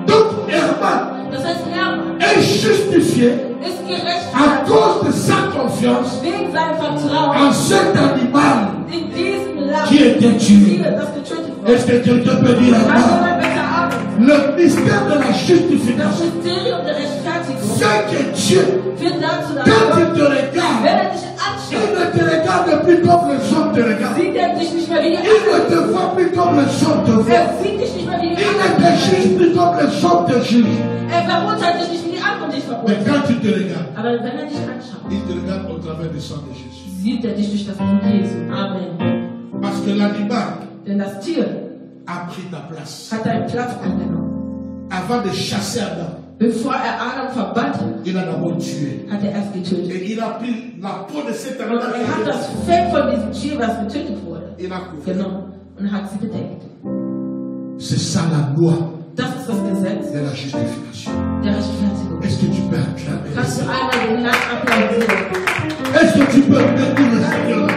Donc, Herman Das heißt, Hermann est justifié ist gerecht à cause de sa confiance wegen seinem Vertrauen en cet animal in diesem Lamm, qui était tué. das getötet wurde. Est-ce que quelqu'un peut dire Kann Amen? jemand besser Amen sagen? Le mystère de la justification Das Mysterium der Rechtfertigung fait que Dieu, führt dazu, dass quand il te wenn regarde, er dich il anschaut, ne te regarde plus comme les hommes te regardent. sieht er dich nicht mehr wie die Il ne anderen. te voit plus comme les hommes te voient. Er sieht dich nicht mehr wie die Il ne te anderen. juge plus comme les hommes te jugent. Er verurteilt dich nicht wie die anderen dich Mais verurteilen. quand tu te regardes, Aber wenn er dich anschaut, il te regarde au travers du sang de Jésus. sieht er dich durch das Blut Jesu. Amen. Parce que l'animal Denn das Tier a pris ta place. hat deinen Platz angenommen. Avant de chasser Adam, Bevor er Adam verbannte, il a d'abord tué. hat er erst getötet. Et il a pris la peau de cet Und animal. er hat das Fell von diesem Tier, was getötet wurde, Il a couvert. genommen und hat sie bedeckt. C'est ça la loi Das ist das Gesetz de la justification. der Rechtfertigung. Est-ce que tu peux acclamer? Kannst du einmal den Herrn applaudieren? Est-ce que tu peux bénir le Seigneur?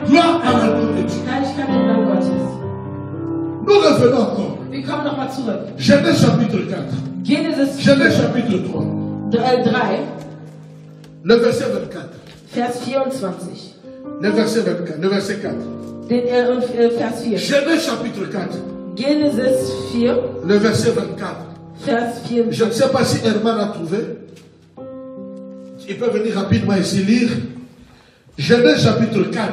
Gloire à la nom de Dieu. Herrlichkeit im Namen Gottes. Nous revenons encore. Wir kommen nochmal zurück. Genèse chapitre 4. Genesis Genèse chapitre 3. 3, Le verset 24. Vers 24. Le verset 24. Le verset 4. Und Vers 4. Genèse chapitre 4. Genesis 4, Le verset 24. Vers 4. Je ne sais pas si Herman a trouvé. Il peut venir rapidement ici lire. Genèse chapitre 4.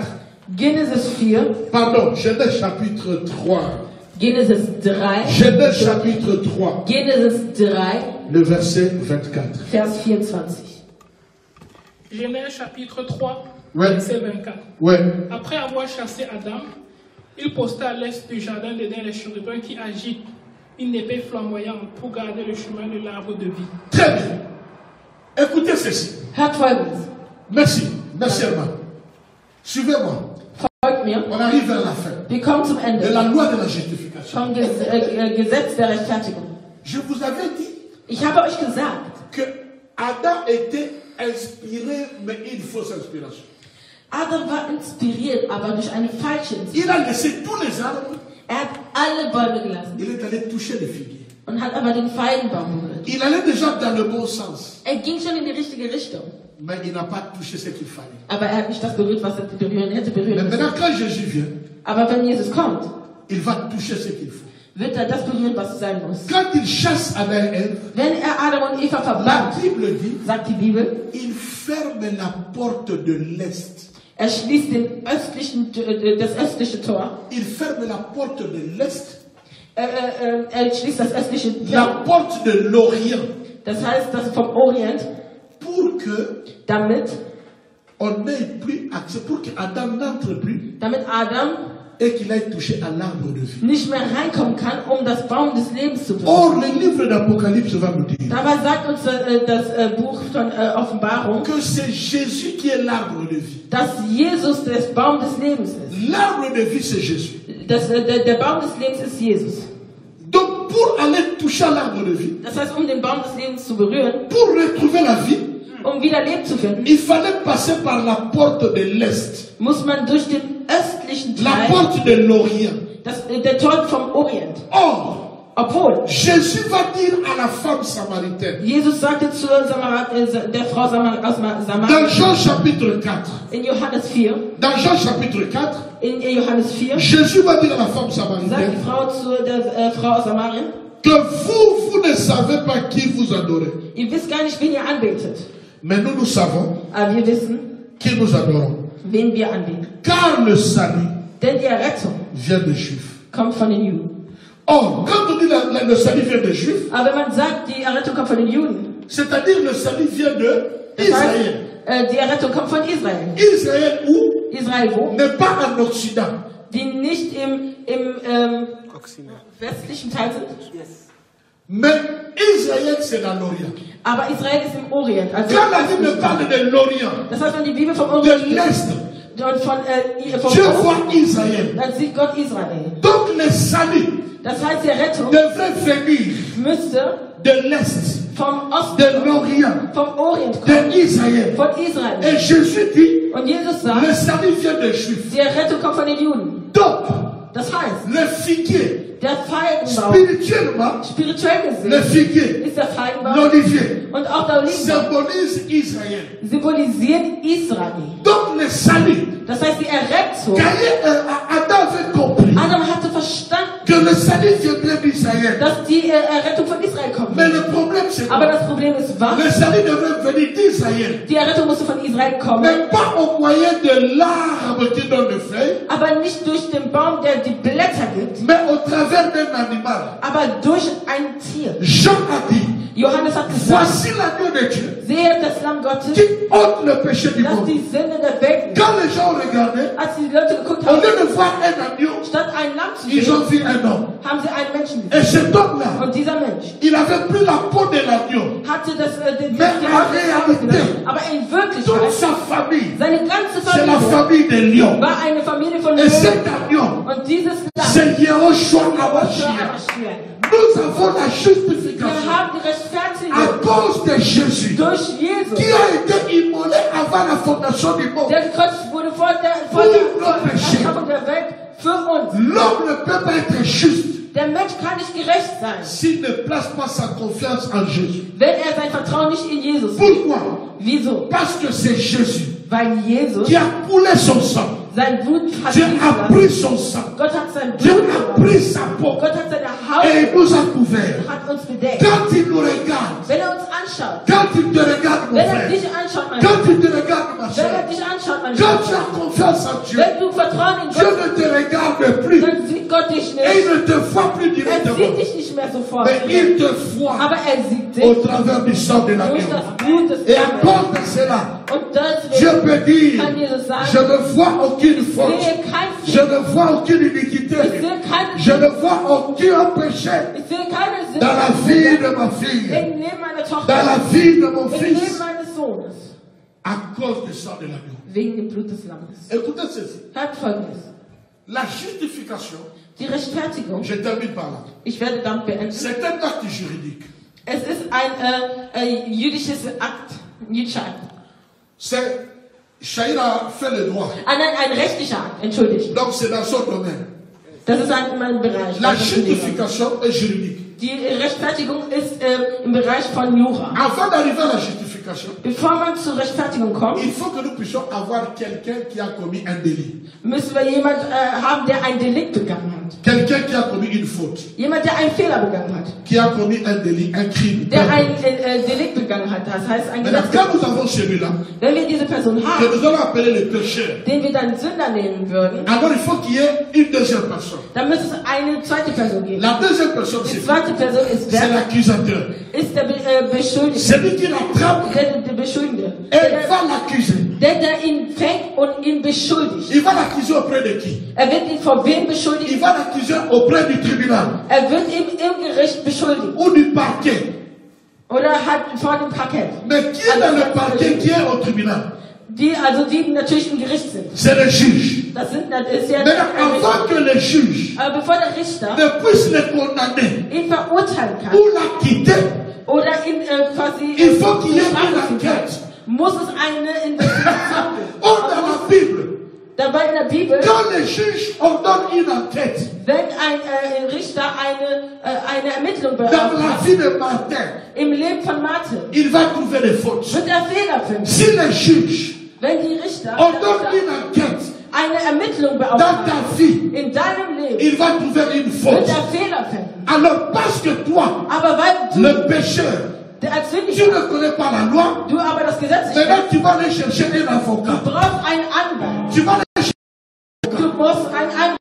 Genesis 4, Pardon, Genèse chapitre 3. Genesis 3, Genèse chapitre 3. Genesis 3, Le verset 24. Vers 24. Genèse chapitre 3, Ouais. verset 24. Ouais. Après avoir chassé Adam, il posta à l'est du jardin d'Éden les chérubins qui agitent une épée flamboyante pour garder le chemin de l'arbre de vie. Très bien. Écoutez ceci. Hört Folgendes. Merci. Merci Herman. Suivez-moi. Folgt mir. On arrive vers la fin Wir kommen zum de Ende la loi de la justification. vom Gesetz der Rechtfertigung. Je vous avais dit Ich habe euch gesagt, que Adam était inspiré, mais une fausse inspiration. Adam war inspiriert, aber durch eine falsche Inspiration. Il a laissé tous les arbres. Er hat alle Bäume gelassen Il est allé toucher les figuiers. und hat aber den Feigenbaum berührt. Il allait déjà dans le bon sens, Er ging schon in die richtige Richtung, mais il n'a pas touché ce qu'il fallait. aber er hat nicht das berührt, was er berühren hätte Mais berühren müssen. maintenant, quand Jésus vient, Aber wenn Jesus kommt, il va toucher ce qu'il faut. wird er das berühren, was sein muss. Quand il chasse Adam et Ève, Wenn er Adam und Eva la verbannt, Bible dit, sagt die Bibel, il ferme la porte de l'Est. er schließt das östliche Tor, Il ferme la porte de l'Est, er schließt das östliche la Tor, porte de l'Orient, das heißt, das vom Orient, pour que damit on n'ait plus accès, pour qu'Adam n'entre plus Adam et qu'il aille toucher à l'arbre de vie. nicht mehr reinkommen kann, um das Baum des Lebens zu berühren. Or, le livre d'Apocalypse va nous dire Dabei sagt uns das Buch von Offenbarung, que c'est Jésus qui est l'arbre de vie. dass Jesus der Baum des Lebens ist. L'arbre de vie, c'est Jésus. Der Baum des Lebens ist Jesus. Donc, pour aller toucher à l'arbre de vie, Das heißt, um den Baum des Lebens zu berühren, pour retrouver la vie, um wieder Leben zu finden, il fallait passer par la porte de l'Est, muss man durch den östlichen la Teil, porte de l'Orient. der Tor vom Orient. Or, Obwohl, Jésus va dire à la femme samaritaine, Jesus sagte zur der Frau aus dans Samarien, Jean chapitre 4, in Johannes 4, dans Jean chapitre 4, in Johannes 4, Jésus va dire à la femme sagt samaritaine die Frau zu der Frau aus Samarien, que vous ne savez pas qui vous adorez. ihr wisst gar nicht, wen ihr anbetet. Mais nous savons Aber wir wissen, qui nous adorons. wen wir anbeten. Car le salut Denn die Errettung vient des Juifs. kommt von den Juden. Or, quand on dit le salut vient des Juifs, Aber wenn man sagt, die Errettung kommt von den Juden, c'est-à-dire le salut vient de das Israël. heißt, die Errettung kommt von Israel. Israël où? Israel wo? N'est pas en Occident. Die nicht im westlichen Teil sind. Mais Israël, c'est dans l'Orient. Aber Israel ist im Orient. Also Quand la Bible parle de l'Orient, das heißt, wenn die Bibel vom de Orient l'Est, und vom Dieu Osten, voit Israël. dann sieht Gott Israel. Donc le salut Das heißt, die Rettung devrait venir müsste de l'Est, vom Osten, de l'Orient, vom Orient kommen, de Israël. von Israel. Et Jésus dit, Und Jesus le sagt, salut vient des Juifs. die Rettung kommt von den Juden. Donc, Das heißt, le figuier, der Feigenbaum, spirituellement, spirituell le gesehen, figuier, ist der Feigenbaum l'olivier, und auch der Olivenbaum symbolise Israël. symbolisieren Israel. Donc le salut, Das heißt, die Errettung, Adam avait compris Adam hatte verstanden, que le salut viendrait d'Israël. dass die Errettung von Israel kommt. Mais le problème c'est Aber quoi? das Problem ist, was? Le salut devrait venir d'Israël. Die Errettung musste von Israel kommen. Mais pas au moyen de l'arbre qui donne le feuilles, Aber nicht durch den Baum, der die Blätter gibt, mais au travers d'un animal. aber durch ein Tier. Jean a dit, Johannes hat gesagt, voici l'agneau de Dieu seht das Lamm Gottes, qui ôte le péché du das monde. die Sünde der Welt nimmt. Quand les gens regardaient, Als die Leute geguckt au haben, lieu de voir un agneau, statt ein Lamm zu ils sehen, ont vu un homme. haben sie einen Menschen Et gesehen. cet homme-là, Und dieser Mensch il avait pris la peau de l'agneau, hatte das, den Mais en réalité, aber in toute Wirklichkeit, sa famille, seine ganze c'est la Familie famille des lions. war eine Familie von Et Löwen. cet agneau, Und dieses Lamm, c'est Yehoshua Joshua Hamashiach. Hamashiach. Nous avons la Wir justification haben die à Rechtfertigung cause de Jésus, durch Jesus. qui a été immolé avant la fondation du monde. Der gekreuzigt wurde vor der Erschaffung der Welt für uns. L'homme ne peut pas être juste Der Mensch kann nicht gerecht sein, s'il ne place pas sa confiance en Jésus. wenn er sein Vertrauen nicht in Jesus hat. Pourquoi? Wieso? Parce que c'est Jésus Weil Jesus qui a coulé son sang. sein Blut hat Dieu fließen a lassen. pris son sang. Gott hat sein Dieu Blut a gelassen. pris sa peau Gott hat seine et il Haut nous a couverts. hat uns bedeckt. Quand il nous regarde, Wenn er uns anschaut, quand il te regarde, mon wenn er frère, dich anschaut, mein quand Bruder, il te regarde, ma wenn soeur, er dich anschaut, mein quand tu Bruder, as confiance en Dieu, wenn du Vertrauen in Dieu Gott ne te regarde plus dann sieht Gott dich et il nicht. ne te voit plus Er directement, sieht dich nicht mehr sofort, mais il te voit aber er sieht au dich travers du sang de durch l'agneau. das Blut des Et à Lammes. cause de cela, Und Dieu deswegen peut dire, kann Jesus sagen, je ne vois aucune ich faute, sehe kein je Fehler, ne vois aucune iniquité, ich sehe keine je ne vois aucun péché ich sehe keine Sünde dans la vie de ma fille, im Leben meiner dans Tochter, la vie de mon im Leben fils, meines Sohnes, à cause du sang de l'agneau. wegen dem Blut des Lammes. Écoutez ceci, Hört Folgendes. la justification, Die Rechtfertigung, je termine par là, ich werde damit beenden, c'est un acte juridique. es ist ein jüdisches Akt, ein jüdischer Akt. C'est, Shaïra fait le droit, Ah nein, ein rechtlicher Akt, entschuldigt. donc c'est dans son domaine. Das ist mein Bereich. La justification est juridique. Die Rechtfertigung ist im Bereich von Jura. Avant d'arriver à la justification, Bevor man zur Rechtfertigung kommt, il faut que nous puissions avoir quelqu'un qui a commis un délit. müssen wir jemanden haben, der ein Delikt begangen hat. Quelqu'un qui a commis une faute, Jemand, der einen Fehler begangen hat. qui a commis un délit, un crime. Der ein Delikt begangen hat. Das heißt, ein Maintenant, Gesetz. quand nous avons celui-là, Wenn wir diese Person que haben, nous allons appeler le pécheur, den wir dann Sünder nehmen würden, alors il faut qu'il y ait une deuxième personne. dann müsste es eine zweite Person geben. La deuxième personne, Die c'est zweite Person ist c'est wer? l'accusateur. Ist der Beschuldigte. Celui qui l'attrape Der Beschuldigte. et va l'accuser. Der ihn fängt und ihn beschuldigt. Il va l'accuser auprès de qui? Er wird ihn vor wem Il beschuldigen? va l'accuser auprès du tribunal Er wird ihn im Gericht beschuldigen. ou du parquet. Oder hat vor dem Parkett. Mais qui est dans le parquet, qui est au tribunal? Die natürlich im Gericht sind. C'est le juge. Das ist ja Maintenant, avant que le juge aber bevor der Richter ne puisse le condamner ihn verurteilen kann ou l'acquitter, oder ihn quasi il faut qu'il y ait bestrafen une kann, enquête. muss es eine Investigation geben. Or, dans la Bible, Dabei in der Bibel, quand les juges ordonnent une enquête wenn ein Richter eine Ermittlung dans la beauftragt, vie de Martin, im Leben von Martin, il va trouver des fautes. wird er Fehler finden. Si les juges Wenn die Richter ordonnent une enquête eine Ermittlung dans beauftragen, ta vie, in deinem Leben, il va trouver une wird faute. er Fehler finden. Alors, parce que toi, Aber weil du, le pécheur, als tu Sündiger, ne connais pas la loi, du aber das Gesetz nicht maintenant kennst, tu vas aller chercher un avocat. du brauchst einen Anwalt. Tu vas aller chercher Du brauchst einen Anwalt,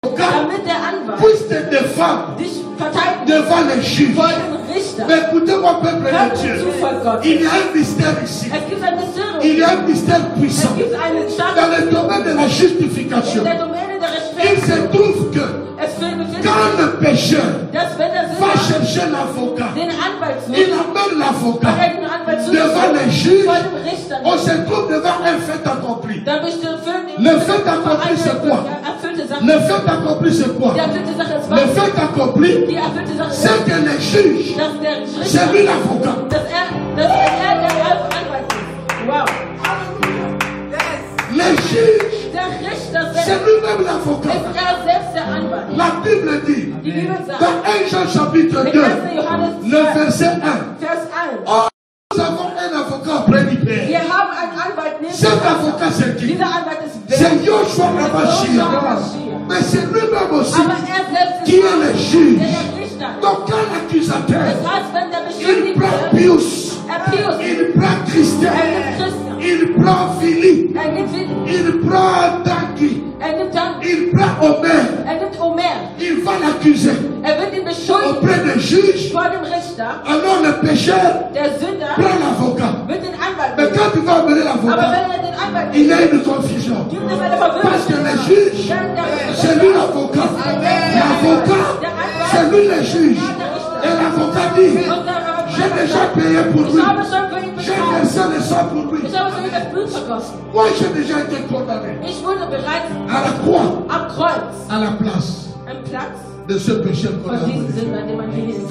un avocat damit der Anwalt puisse te défendre dich verteidigt devant les juges. vor dem Richter. Mais écoutez-moi, peuple Hört de zu, Dieu, Volk Gottes. il y a un mystère ici. Es gibt ein Mysterium. Il y a un mystère puissant. Es gibt eine Dans starke le domaine de la in justification, der Domäne der il se Rechtfertigung. trouve que Es befindet sich, quand le pécheur dass wenn der va Sünder chercher l'avocat, den Anwalt il sucht, amène wenn l'avocat er den Anwalt sucht, devant les juges, vor dem Richter, on se trouve devant un fait accompli. dann bestimmt Le fait accompli, c'est quoi? erfüllte Sache. Le fait accompli, c'est quoi? Die erfüllte Sache ist Le was? fait accompli, Die erfüllte Sache ist, c'est que les juges, dass der c'est Richter, lui l'avocat. dass er der Anwalt ist. Wow. Les juges, Der Richter c'est selbst lui-même ist l'avocat. er selbst der Anwalt. La Bible dit, Die Bibel sagt, dans 1 Jean chapitre in 2, 1. Johannes le 2, verset 1, Vers 1. oh, nous avons un avocat auprès du Père. Wir haben einen Anwalt neben Cet dem avocat, c'est qui? Dieser Anwalt ist wer? C'est Yoshua Hamashiach. Hamashiach. Mais c'est lui-même aussi Aber er qui est le juge. Donc quand l'accusateur, il prend Pius, il prend Christian, il prend Philippe, il prend Danki, il prend Omer, il va l'accuser auprès des juges. Alors le pécheur prend l'avocat. Mais quand tu vas amener l'avocat, il y a une confusion. Parce que le juge, c'est lui l'avocat. L'avocat, c'est lui le juge. Et l'avocat dit, j'ai déjà payé pour lui. J'ai versé le sang pour lui. Moi, j'ai déjà été condamné. À la croix, à la place de ce péché qu'on a commis.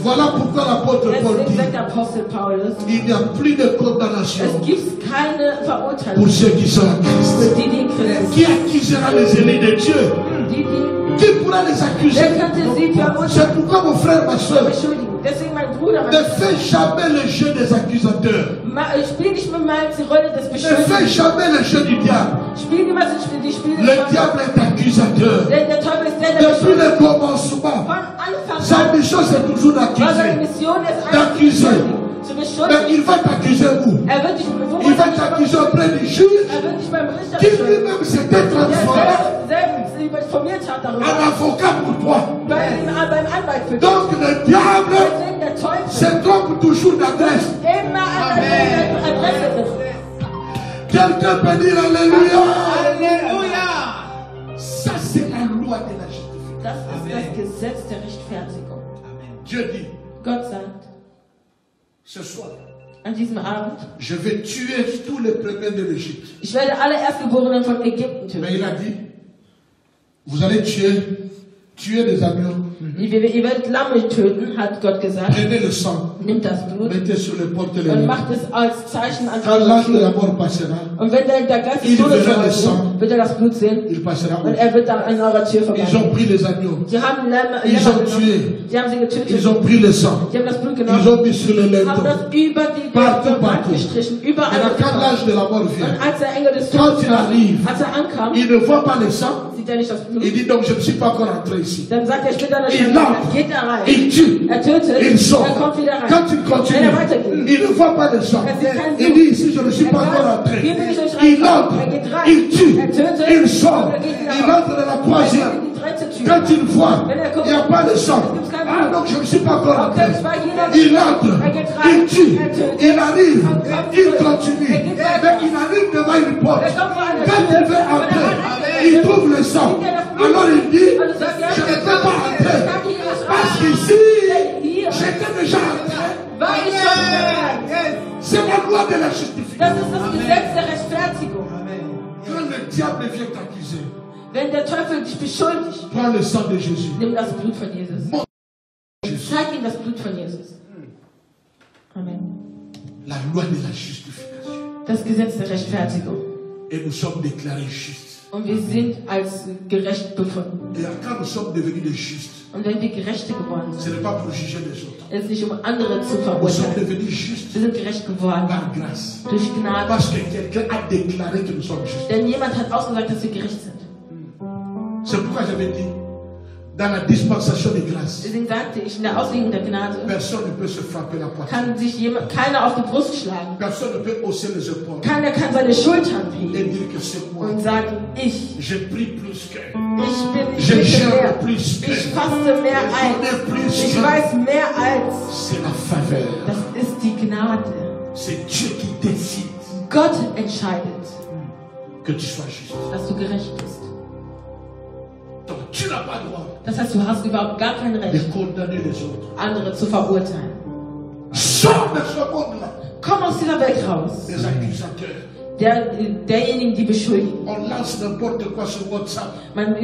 Voilà pourquoi l'apôtre Paul dit, il n'y a plus de condamnation pour ceux qui sont en Christ. Qui accusera les ennemis de Dieu? Qui pourra les accuser? C'est pourquoi mon frère, ma soeur, ne fais jamais le jeu des accusateurs. Ne fais jamais le jeu du diable. Le diable est accusateur. Depuis le commencement, sa mission c'est toujours d'accuser. Mais il va t'accuser où? Il va t'accuser auprès du juge qui lui-même s'était transformé en avocat pour toi. Donc le diable se trompe toujours d'adresse. Quelqu'un peut dire Alléluia. Alléluia. Ça c'est la loi de la justification. Dieu dit, ce soir, an diesem Abend, je vais tuer tous les premiers de l'Égypte. Ich werde alle Erstgeborenen von Ägypten töten. Mais il a dit, vous allez tuer des agneaux. Ihr werdet Lamme töten, hat Gott gesagt. Prenez le sang. Nimmt das Blut. Mettez sur les portes les und macht es als Zeichen an Quand l'ange de la mort passera, und wenn der Geist des Todes kommt, wird das Blut sehen. Il passera und wird dann an eurer Tür vorbei. Ils ont pris les agneaux. Sie haben Lämmer tué. Sie haben sie getötet. Ils ont pris le sang. Sie haben das Blut genommen. Ils ont mis sur les lèvres. Haben das über die Wand gestrichen. Überall. Et quand l'ange de la mort vient, und als der Engel des quand Todes il arrive, ankam, il ne voit pas le sang. Sieht er nicht das Blut. Il dit donc je ne suis pas encore entré ici. Dann sagt er, ich bin da nicht geht da rein. Il tue. Tötet. Il sort. Kommt wieder rein. Quand il continue, il ne voit pas le sang. Il dit ici je ne suis pas encore entré. Il entre. Il tue. Il sort. Il entre dans la troisième. Quand il voit, il n'y a pas de sang. Ah donc je ne suis pas encore entré. Il entre. Il tue. Il arrive. Il continue. Mais il arrive devant une porte. Quand il veut entrer, il trouve le sang. Alors il dit, je ne peux pas entrer. Parce qu'ici, j'étais déjà entré. C'est la loi de la justification. Quand le diable vient t'accuser, wenn der Teufel dich beschuldigt, prends le sang de Jésus. Nimm das Blut von Jesus. Zeig ihm das Blut von Jesus. Amen. La loi de la justification. Das Gesetz der Rechtfertigung. Et nous sommes déclarés justes. Und wir sind als gerecht befunden. Et quand nous sommes devenus des justes, und wenn wir Gerechte geworden sind, ce n'est pas pour juger les autres. Es ist nicht um andere zu Nous sommes verurteilen. devenus justes Wir sind gerecht geworden par grâce. durch Gnade. Parce que quelqu'un a déclaré que nous sommes justes. Denn jemand hat ausgesagt, dass wir gerecht sind. C'est pourquoi j'avais dit, dans la dispensation de grâce, Deswegen sagte ich, in der Auslegung der Gnade personne ne peut se frapper la poitrine. kann sich keiner auf die Brust schlagen. Personne ne peut hausser les épaules Keiner kann seine Schultern et heben dire que c'est moi. und sagen, ich J'ai pris plus que. ich Je bin gère mehr. plus que. Ich faste mehr ein. Je connais plus Ich que. weiß mehr als. C'est la faveur. Das ist die Gnade. C'est Dieu qui décide Gott entscheidet, que tu sois juste. dass du gerecht bist. Donc tu n'as pas droit Das heißt, du hast überhaupt gar kein de Recht, condamner les autres. andere zu verurteilen. Sors de ce monde-là. Komm aus dieser Welt raus. Les accusateurs. Derjenigen, die beschuldigen. On lance n'importe quoi sur WhatsApp. Man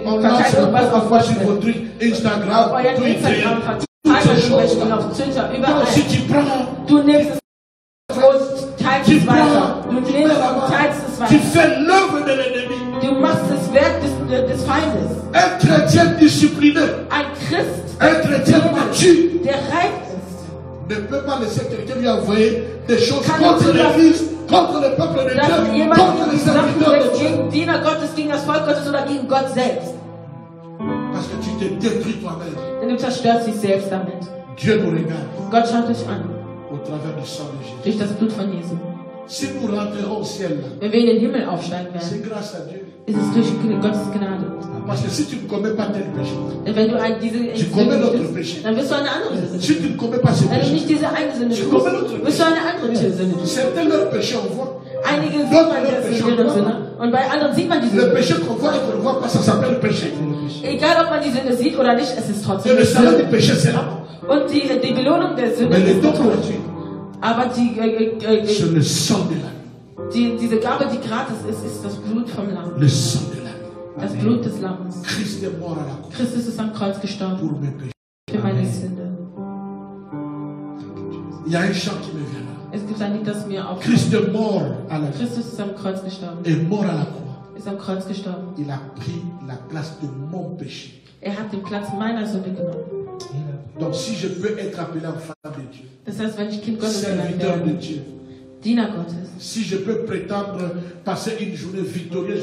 On lance verteilt irgendwas n'importe auf quoi sur WhatsApp. vos trucs, Instagram, Auf euren Twitter. Instagram verteilt Menschen auf Twitter, Donc überall. si tu prends, Du nimmst es und teilst es weiter. Du nimmst und teilst es tu weiter. fais l'œuvre de l'ennemi. Du machst das Werk des Feindes. Un chrétien discipliné, Ein Christ, un chrétien mature, der reif ist, ne peut pas laisser quelqu'un lui envoyer des choses Kann contre nicht l'église, contre le peuple de dass Dieu, jemand contre les Sachen serviteurs de Dieu. gegen Diener Gottes, gegen das Volk Gottes oder gegen Gott selbst. Parce que tu te détruis toi-même. Denn du zerstörst dich selbst damit. Dieu nous regarde Gott schaut dich an. au travers du sang de Jésus. Durch das Blut von Jesu. Si nous rentrerons au ciel, Wenn wir in den Himmel aufsteigen c'est werden, grâce à Dieu. ist es durch Gottes Gnade. Parce que si tu ne commets pas tel péché, Denn wenn du diese tu commets Sünde l'autre tust, péché. dann wirst du eine andere Sünde Si tun. tu ne commets pas ce Wenn du péché, nicht diese eine Sünde tust, wirst du eine andere Sünde tun. certains leur péché on voit. Einige sieht man jetzt in ihrer Sünde und bei anderen sieht man die Le Sünde. péché qu'on voit et qu'on ne voit pas, ça s'appelle péché. Egal ob man die Sünde sieht oder nicht, es ist Et trotzdem le eine salaire du Sünde. péché, c'est la mort. Und die Belohnung der Sünde Mais le ist der don Tod. gratuit, Aber c'est le sang de l'agneau. diese Gabe, die gratis ist, ist das Blut vom Lamm. Le sang de l'agneau. Das Blut des Lammes. Christ est mort à la croix Christus ist am Kreuz pour gestorben mes péchés. für meine Sünde. Il y a un chant qui me vient là. Es gibt ein Lied, das mir aufkommt. Christ est mort à la croix. Christus ist am Kreuz gestorben. Est mort à la croix. Ist am Kreuz gestorben. Il a pris la place de mon péché. Er hat den Platz meiner Sünde genommen. Donc si je peux être appelé enfant de Dieu, Das heißt, wenn ich Kind Gottes genannt serviteur de werde, Dieu, Diener Gottes, si je peux prétendre passer une journée victorieuse,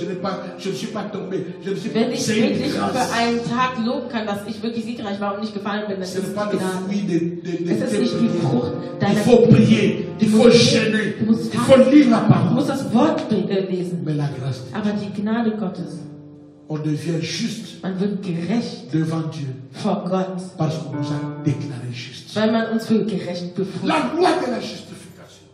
je ne suis pas tombé. Je ne suis wenn pas. ich C'est une wirklich für grâce. einen Tag loben kann, dass ich wirklich siegreich war und nicht gefallen bin, das Ce ist n'est pas die le Gnade. fruit de Es ist nicht die Frucht Il deiner faut Gebete. prier, il faut gêner, Du musst il faut lire la Du parole. musst das Wort lesen. Mais la grâce, Aber die Gnade Gottes, on devient juste man wird gerecht devant Dieu vor Gott, parce qu'on nous a déclaré juste. weil man uns für gerecht befunden. La loi de la justification.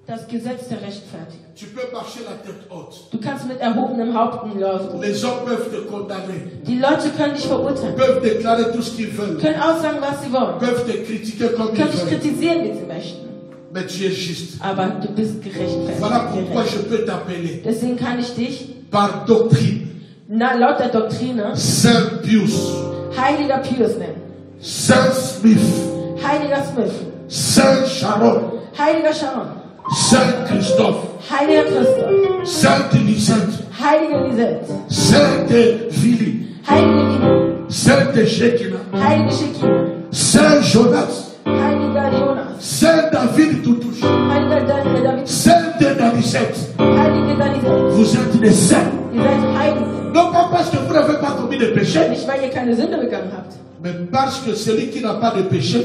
Das Gesetz der Rechtfertigung. Tu peux marcher la tête haute. Du kannst mit erhobenem Haupt laufen. Les hommes peuvent te condamner, Die Leute können dich verurteilen, peuvent déclarer tout ce qu'ils veulent, können aussagen, was sie wollen, peuvent te critiquer comme ils können dich veulent. kritisieren, wie sie möchten. Mais tu es juste. Aber du bist gerechtfertigt. Voilà pourquoi gerecht. je peux t'appeler Deswegen kann ich dich par doctrine laut der Doktrine Saint Pius, Heiliger Pius nennen, Saint Smith, Heiliger Smith, Saint Sharon, Heiliger Sharon, Saint Christophe, Heiliger Christoph, Sainte Lisette, Heilige Lisette, Sainte Vili, Heilige Liebe, Sainte Shekina, Heilige Shekina, Saint Jonas, Heiliger Jonas, Saint David Toutouche, Heiliger David, Sainte Danisette. Heilige Danisette. Vous êtes des saints. Ihr seid Heilige. Non pas parce que vous n'avez pas commis de péché, Nicht, weil ihr keine Sünde begangen habt, mais parce que celui qui n'a pas de péché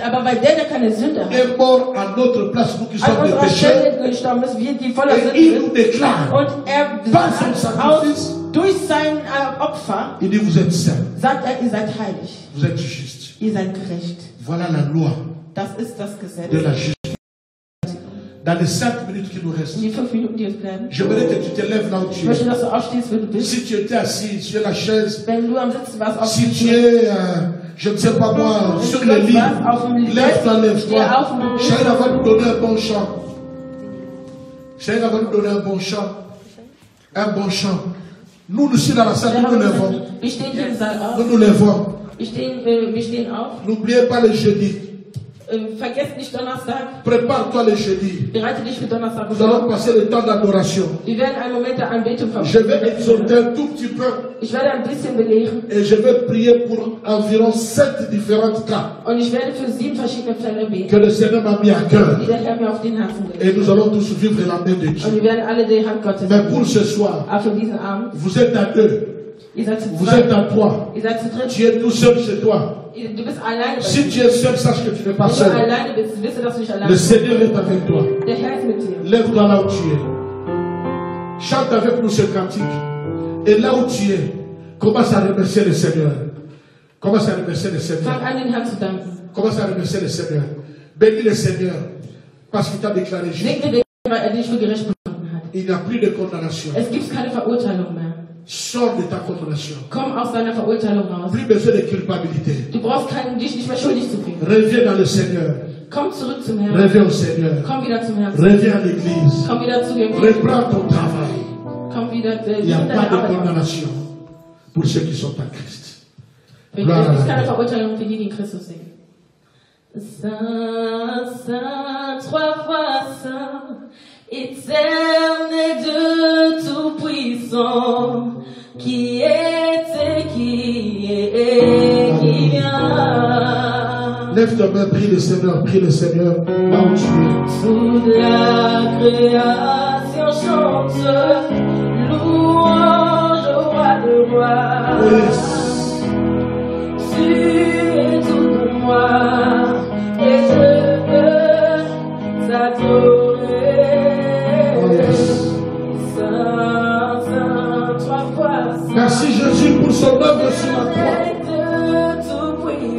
aber weil der keine Sünde hat, est mort à notre place, nous qui an sommes des unserer pécheurs. Stelle gestorben ist, wir die voller Et Sünde il sind. nous déclare, Und er Par son sagt aus, sacrifice. durch sein Opfer, il dit vous êtes saints, sagt er, ihr seid heilig, vous êtes justes. ihr seid gerecht. Voilà la loi Das ist das Gesetz. de la justice. Dans les 5 minutes qui nous restent, In die 5 Minuten, die uns bleiben, j'aimerais que tu te lèves là où ich tu möchte, es. dass du aufstehst, wo du bist. Si tu étais assis sur la chaise, Wenn du am Sitzen warst, auf si dem tu Stuhl, es, je ne sais pas moi, sur le lit, lève-toi, lève-toi. Chacun va nous donner un bon chant. Chacun va nous donner un bon chant. Un bon chant. Nous sommes dans la salle, nous nous lèvons. wir stehen hier im Saal Nous auf. nous lèvons. Wir stehen auf. N'oubliez pas le jeudi. Vergesst nicht Donnerstag. Prépare-toi le jeudi. Bereite dich für Donnerstag Nous allons vor. passer le temps d'adoration. Wir werden einen Moment der Anbetung Je vais verbringen. exhorter un tout petit peu Ich werde ein bisschen belehren et je vais prier pour environ 7 différents cas und ich werde für 7 verschiedene Fälle que beten, le Seigneur m'a mis à cœur. die der Herr mir auf den Herzen Et legt. nous allons tous vivre la main de Und Dieu. wir werden alle die Hand Gottes Mais pour sehen. ce soir, Aber für diesen Abend, vous êtes à deux, ihr seid zu vous êtes zweit, à trois, ihr seid zu dritt, tu es tout seul chez toi. du bist alleine. Si tu es seul, sache que tu n'es pas Wenn du seul. alleine bist, wisse, dass du nicht alleine Le bist. Seigneur est avec toi. Der Herr ist mit dir. Lève-toi là où tu es. Chante avec nous ce cantique. Et là où tu es, commence à remercier le Seigneur. Commence à remercier le Seigneur. Fang an, den Herrn zu danken. Commence à remercier le Seigneur. Bénis le Seigneur. Parce qu'il t'a déclaré juste. Segne den, weil er dich für gerecht befunden hat. Il n'y a plus de condamnation. Es gibt keine Verurteilung mehr. Sors de ta condamnation. Komm aus deiner Verurteilung raus. Plus besoin de culpabilité. Du brauchst dich nicht mehr schuldig zu fühlen. Reviens dans le Seigneur. Komm zurück zum Herrn. Reviens au Seigneur. Komm wieder zum Herrn. Reviens à l'église. Komm wieder zu dem. Reprends ton travail. Komm wieder Il n'y a nimm pas deine de Arbeit auf. condamnation pour ceux qui sont en Christ. Es Gloire à gibt keine Dieu. Verurteilung für die, die in Christus sind. Saint, Saint, 3 fois Saint, éternel Dieu tout-puissant, qui est et qui vient. Lève ta main, prie le Seigneur, là où tu es. Toute la création chante, louange au roi de rois. Yes. son œuvre sur la croix.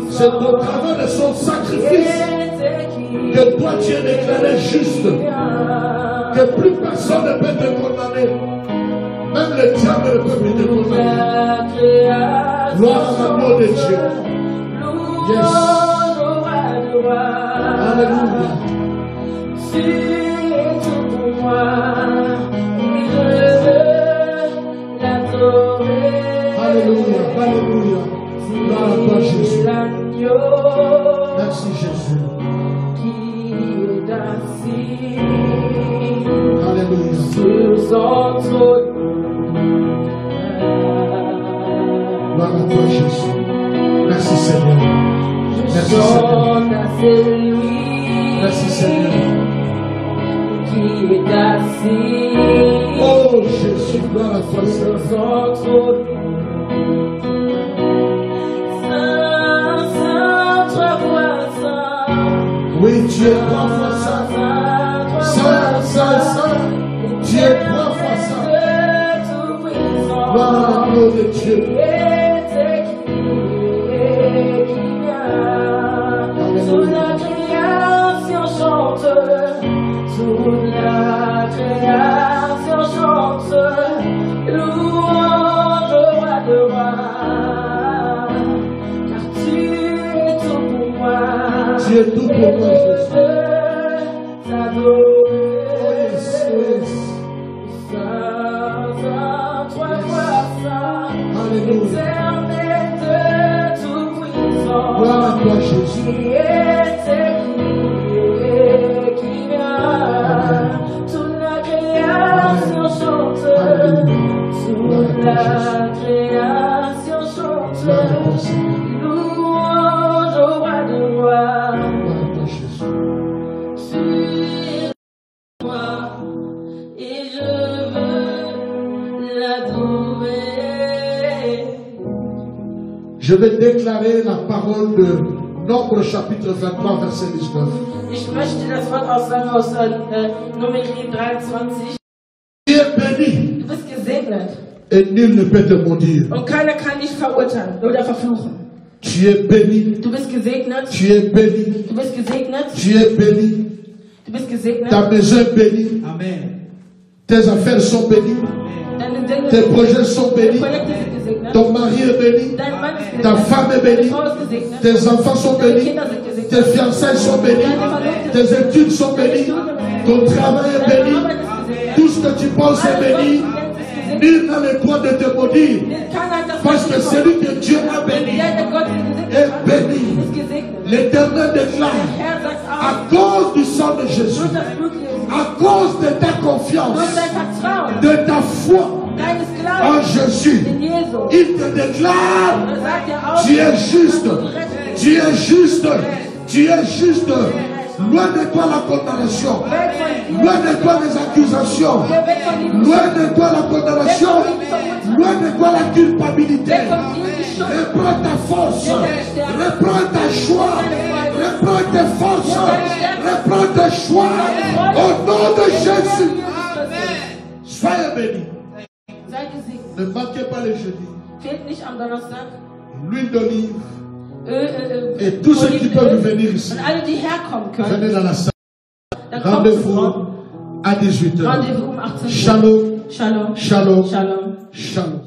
C'est au travers de son sacrifice que toi tu es déclaré juste. Que plus personne ne peut te condamner. Même le diable ne peut plus te condamner. Gloire à l'amour de Dieu. Yes. Alléluia. C'est tout pour moi. Et je veux l'adorer. Alléluia. Alléluia. Gloire à toi, Jésus. Merci, Jésus. Alléluia. Gloire à toi, Jésus. Merci, Seigneur. Merci, Seigneur. Merci, Seigneur. Oh, Jésus, gloire à toi, Seigneur. Oui, tu es 3 fois ça. Ça. Tu es 3 fois ça. Gloire à l'amour de Dieu. Toute la création chante. Toute la création chante. Louange au roi de rois. Car tu es tout pour moi. Tu es tout pour moi, Jésus. Gloire à toi, Jésus. Qui vient, toute la création chante. Toute la création chante. Louange au roi de rois. Sur moi, et je veux l'adorer. Je vais déclarer la parole de Nombre chapitre 23, verset 19. Ich möchte das Wort aussagen aus Numeri 23. Tu es béni. Du bist gesegnet. Et nul ne peut te maudire. Und keiner kann dich verurteilen oder verfluchen. Tu es béni. Du bist gesegnet. Tu es béni. Du bist gesegnet. Tu es béni. Du bist gesegnet. Ta maison est bénie. Amen. Tes affaires sont bénies. Deine Dinge, Tes projets sont bénis. Projekte sind gesegnet. Ton mari est béni. Dein Mann ist gesegnet. Ta femme est Deine bénie. Frau ist gesegnet. Tes enfants sont Deine bénis. Kinder sind gesegnet. Tes fiançailles sont bénies. Tes études sont bénies. Ton travail est béni. Tout ce que tu penses est béni. Nul n'a le droit de te maudire. Parce que celui que Dieu a béni est béni. L'Éternel déclare, à cause du sang de Jésus, à cause de ta confiance, de ta foi en Jésus, il te déclare, tu es juste, tu es juste, tu es juste. Loin de toi la condamnation, loin de toi les accusations, loin de toi la condamnation, loin de toi la culpabilité. Reprends ta force, reprends ta joie, reprends tes forces, reprends tes choix au nom de Jésus. Soyez bénis. Ne manquez pas le jeudi. L'huile d'olive. Et tous ceux qui peuvent venir ici, venez dans la salle. Rendez-vous à 18h. Shalom. Shalom. Shalom. Shalom.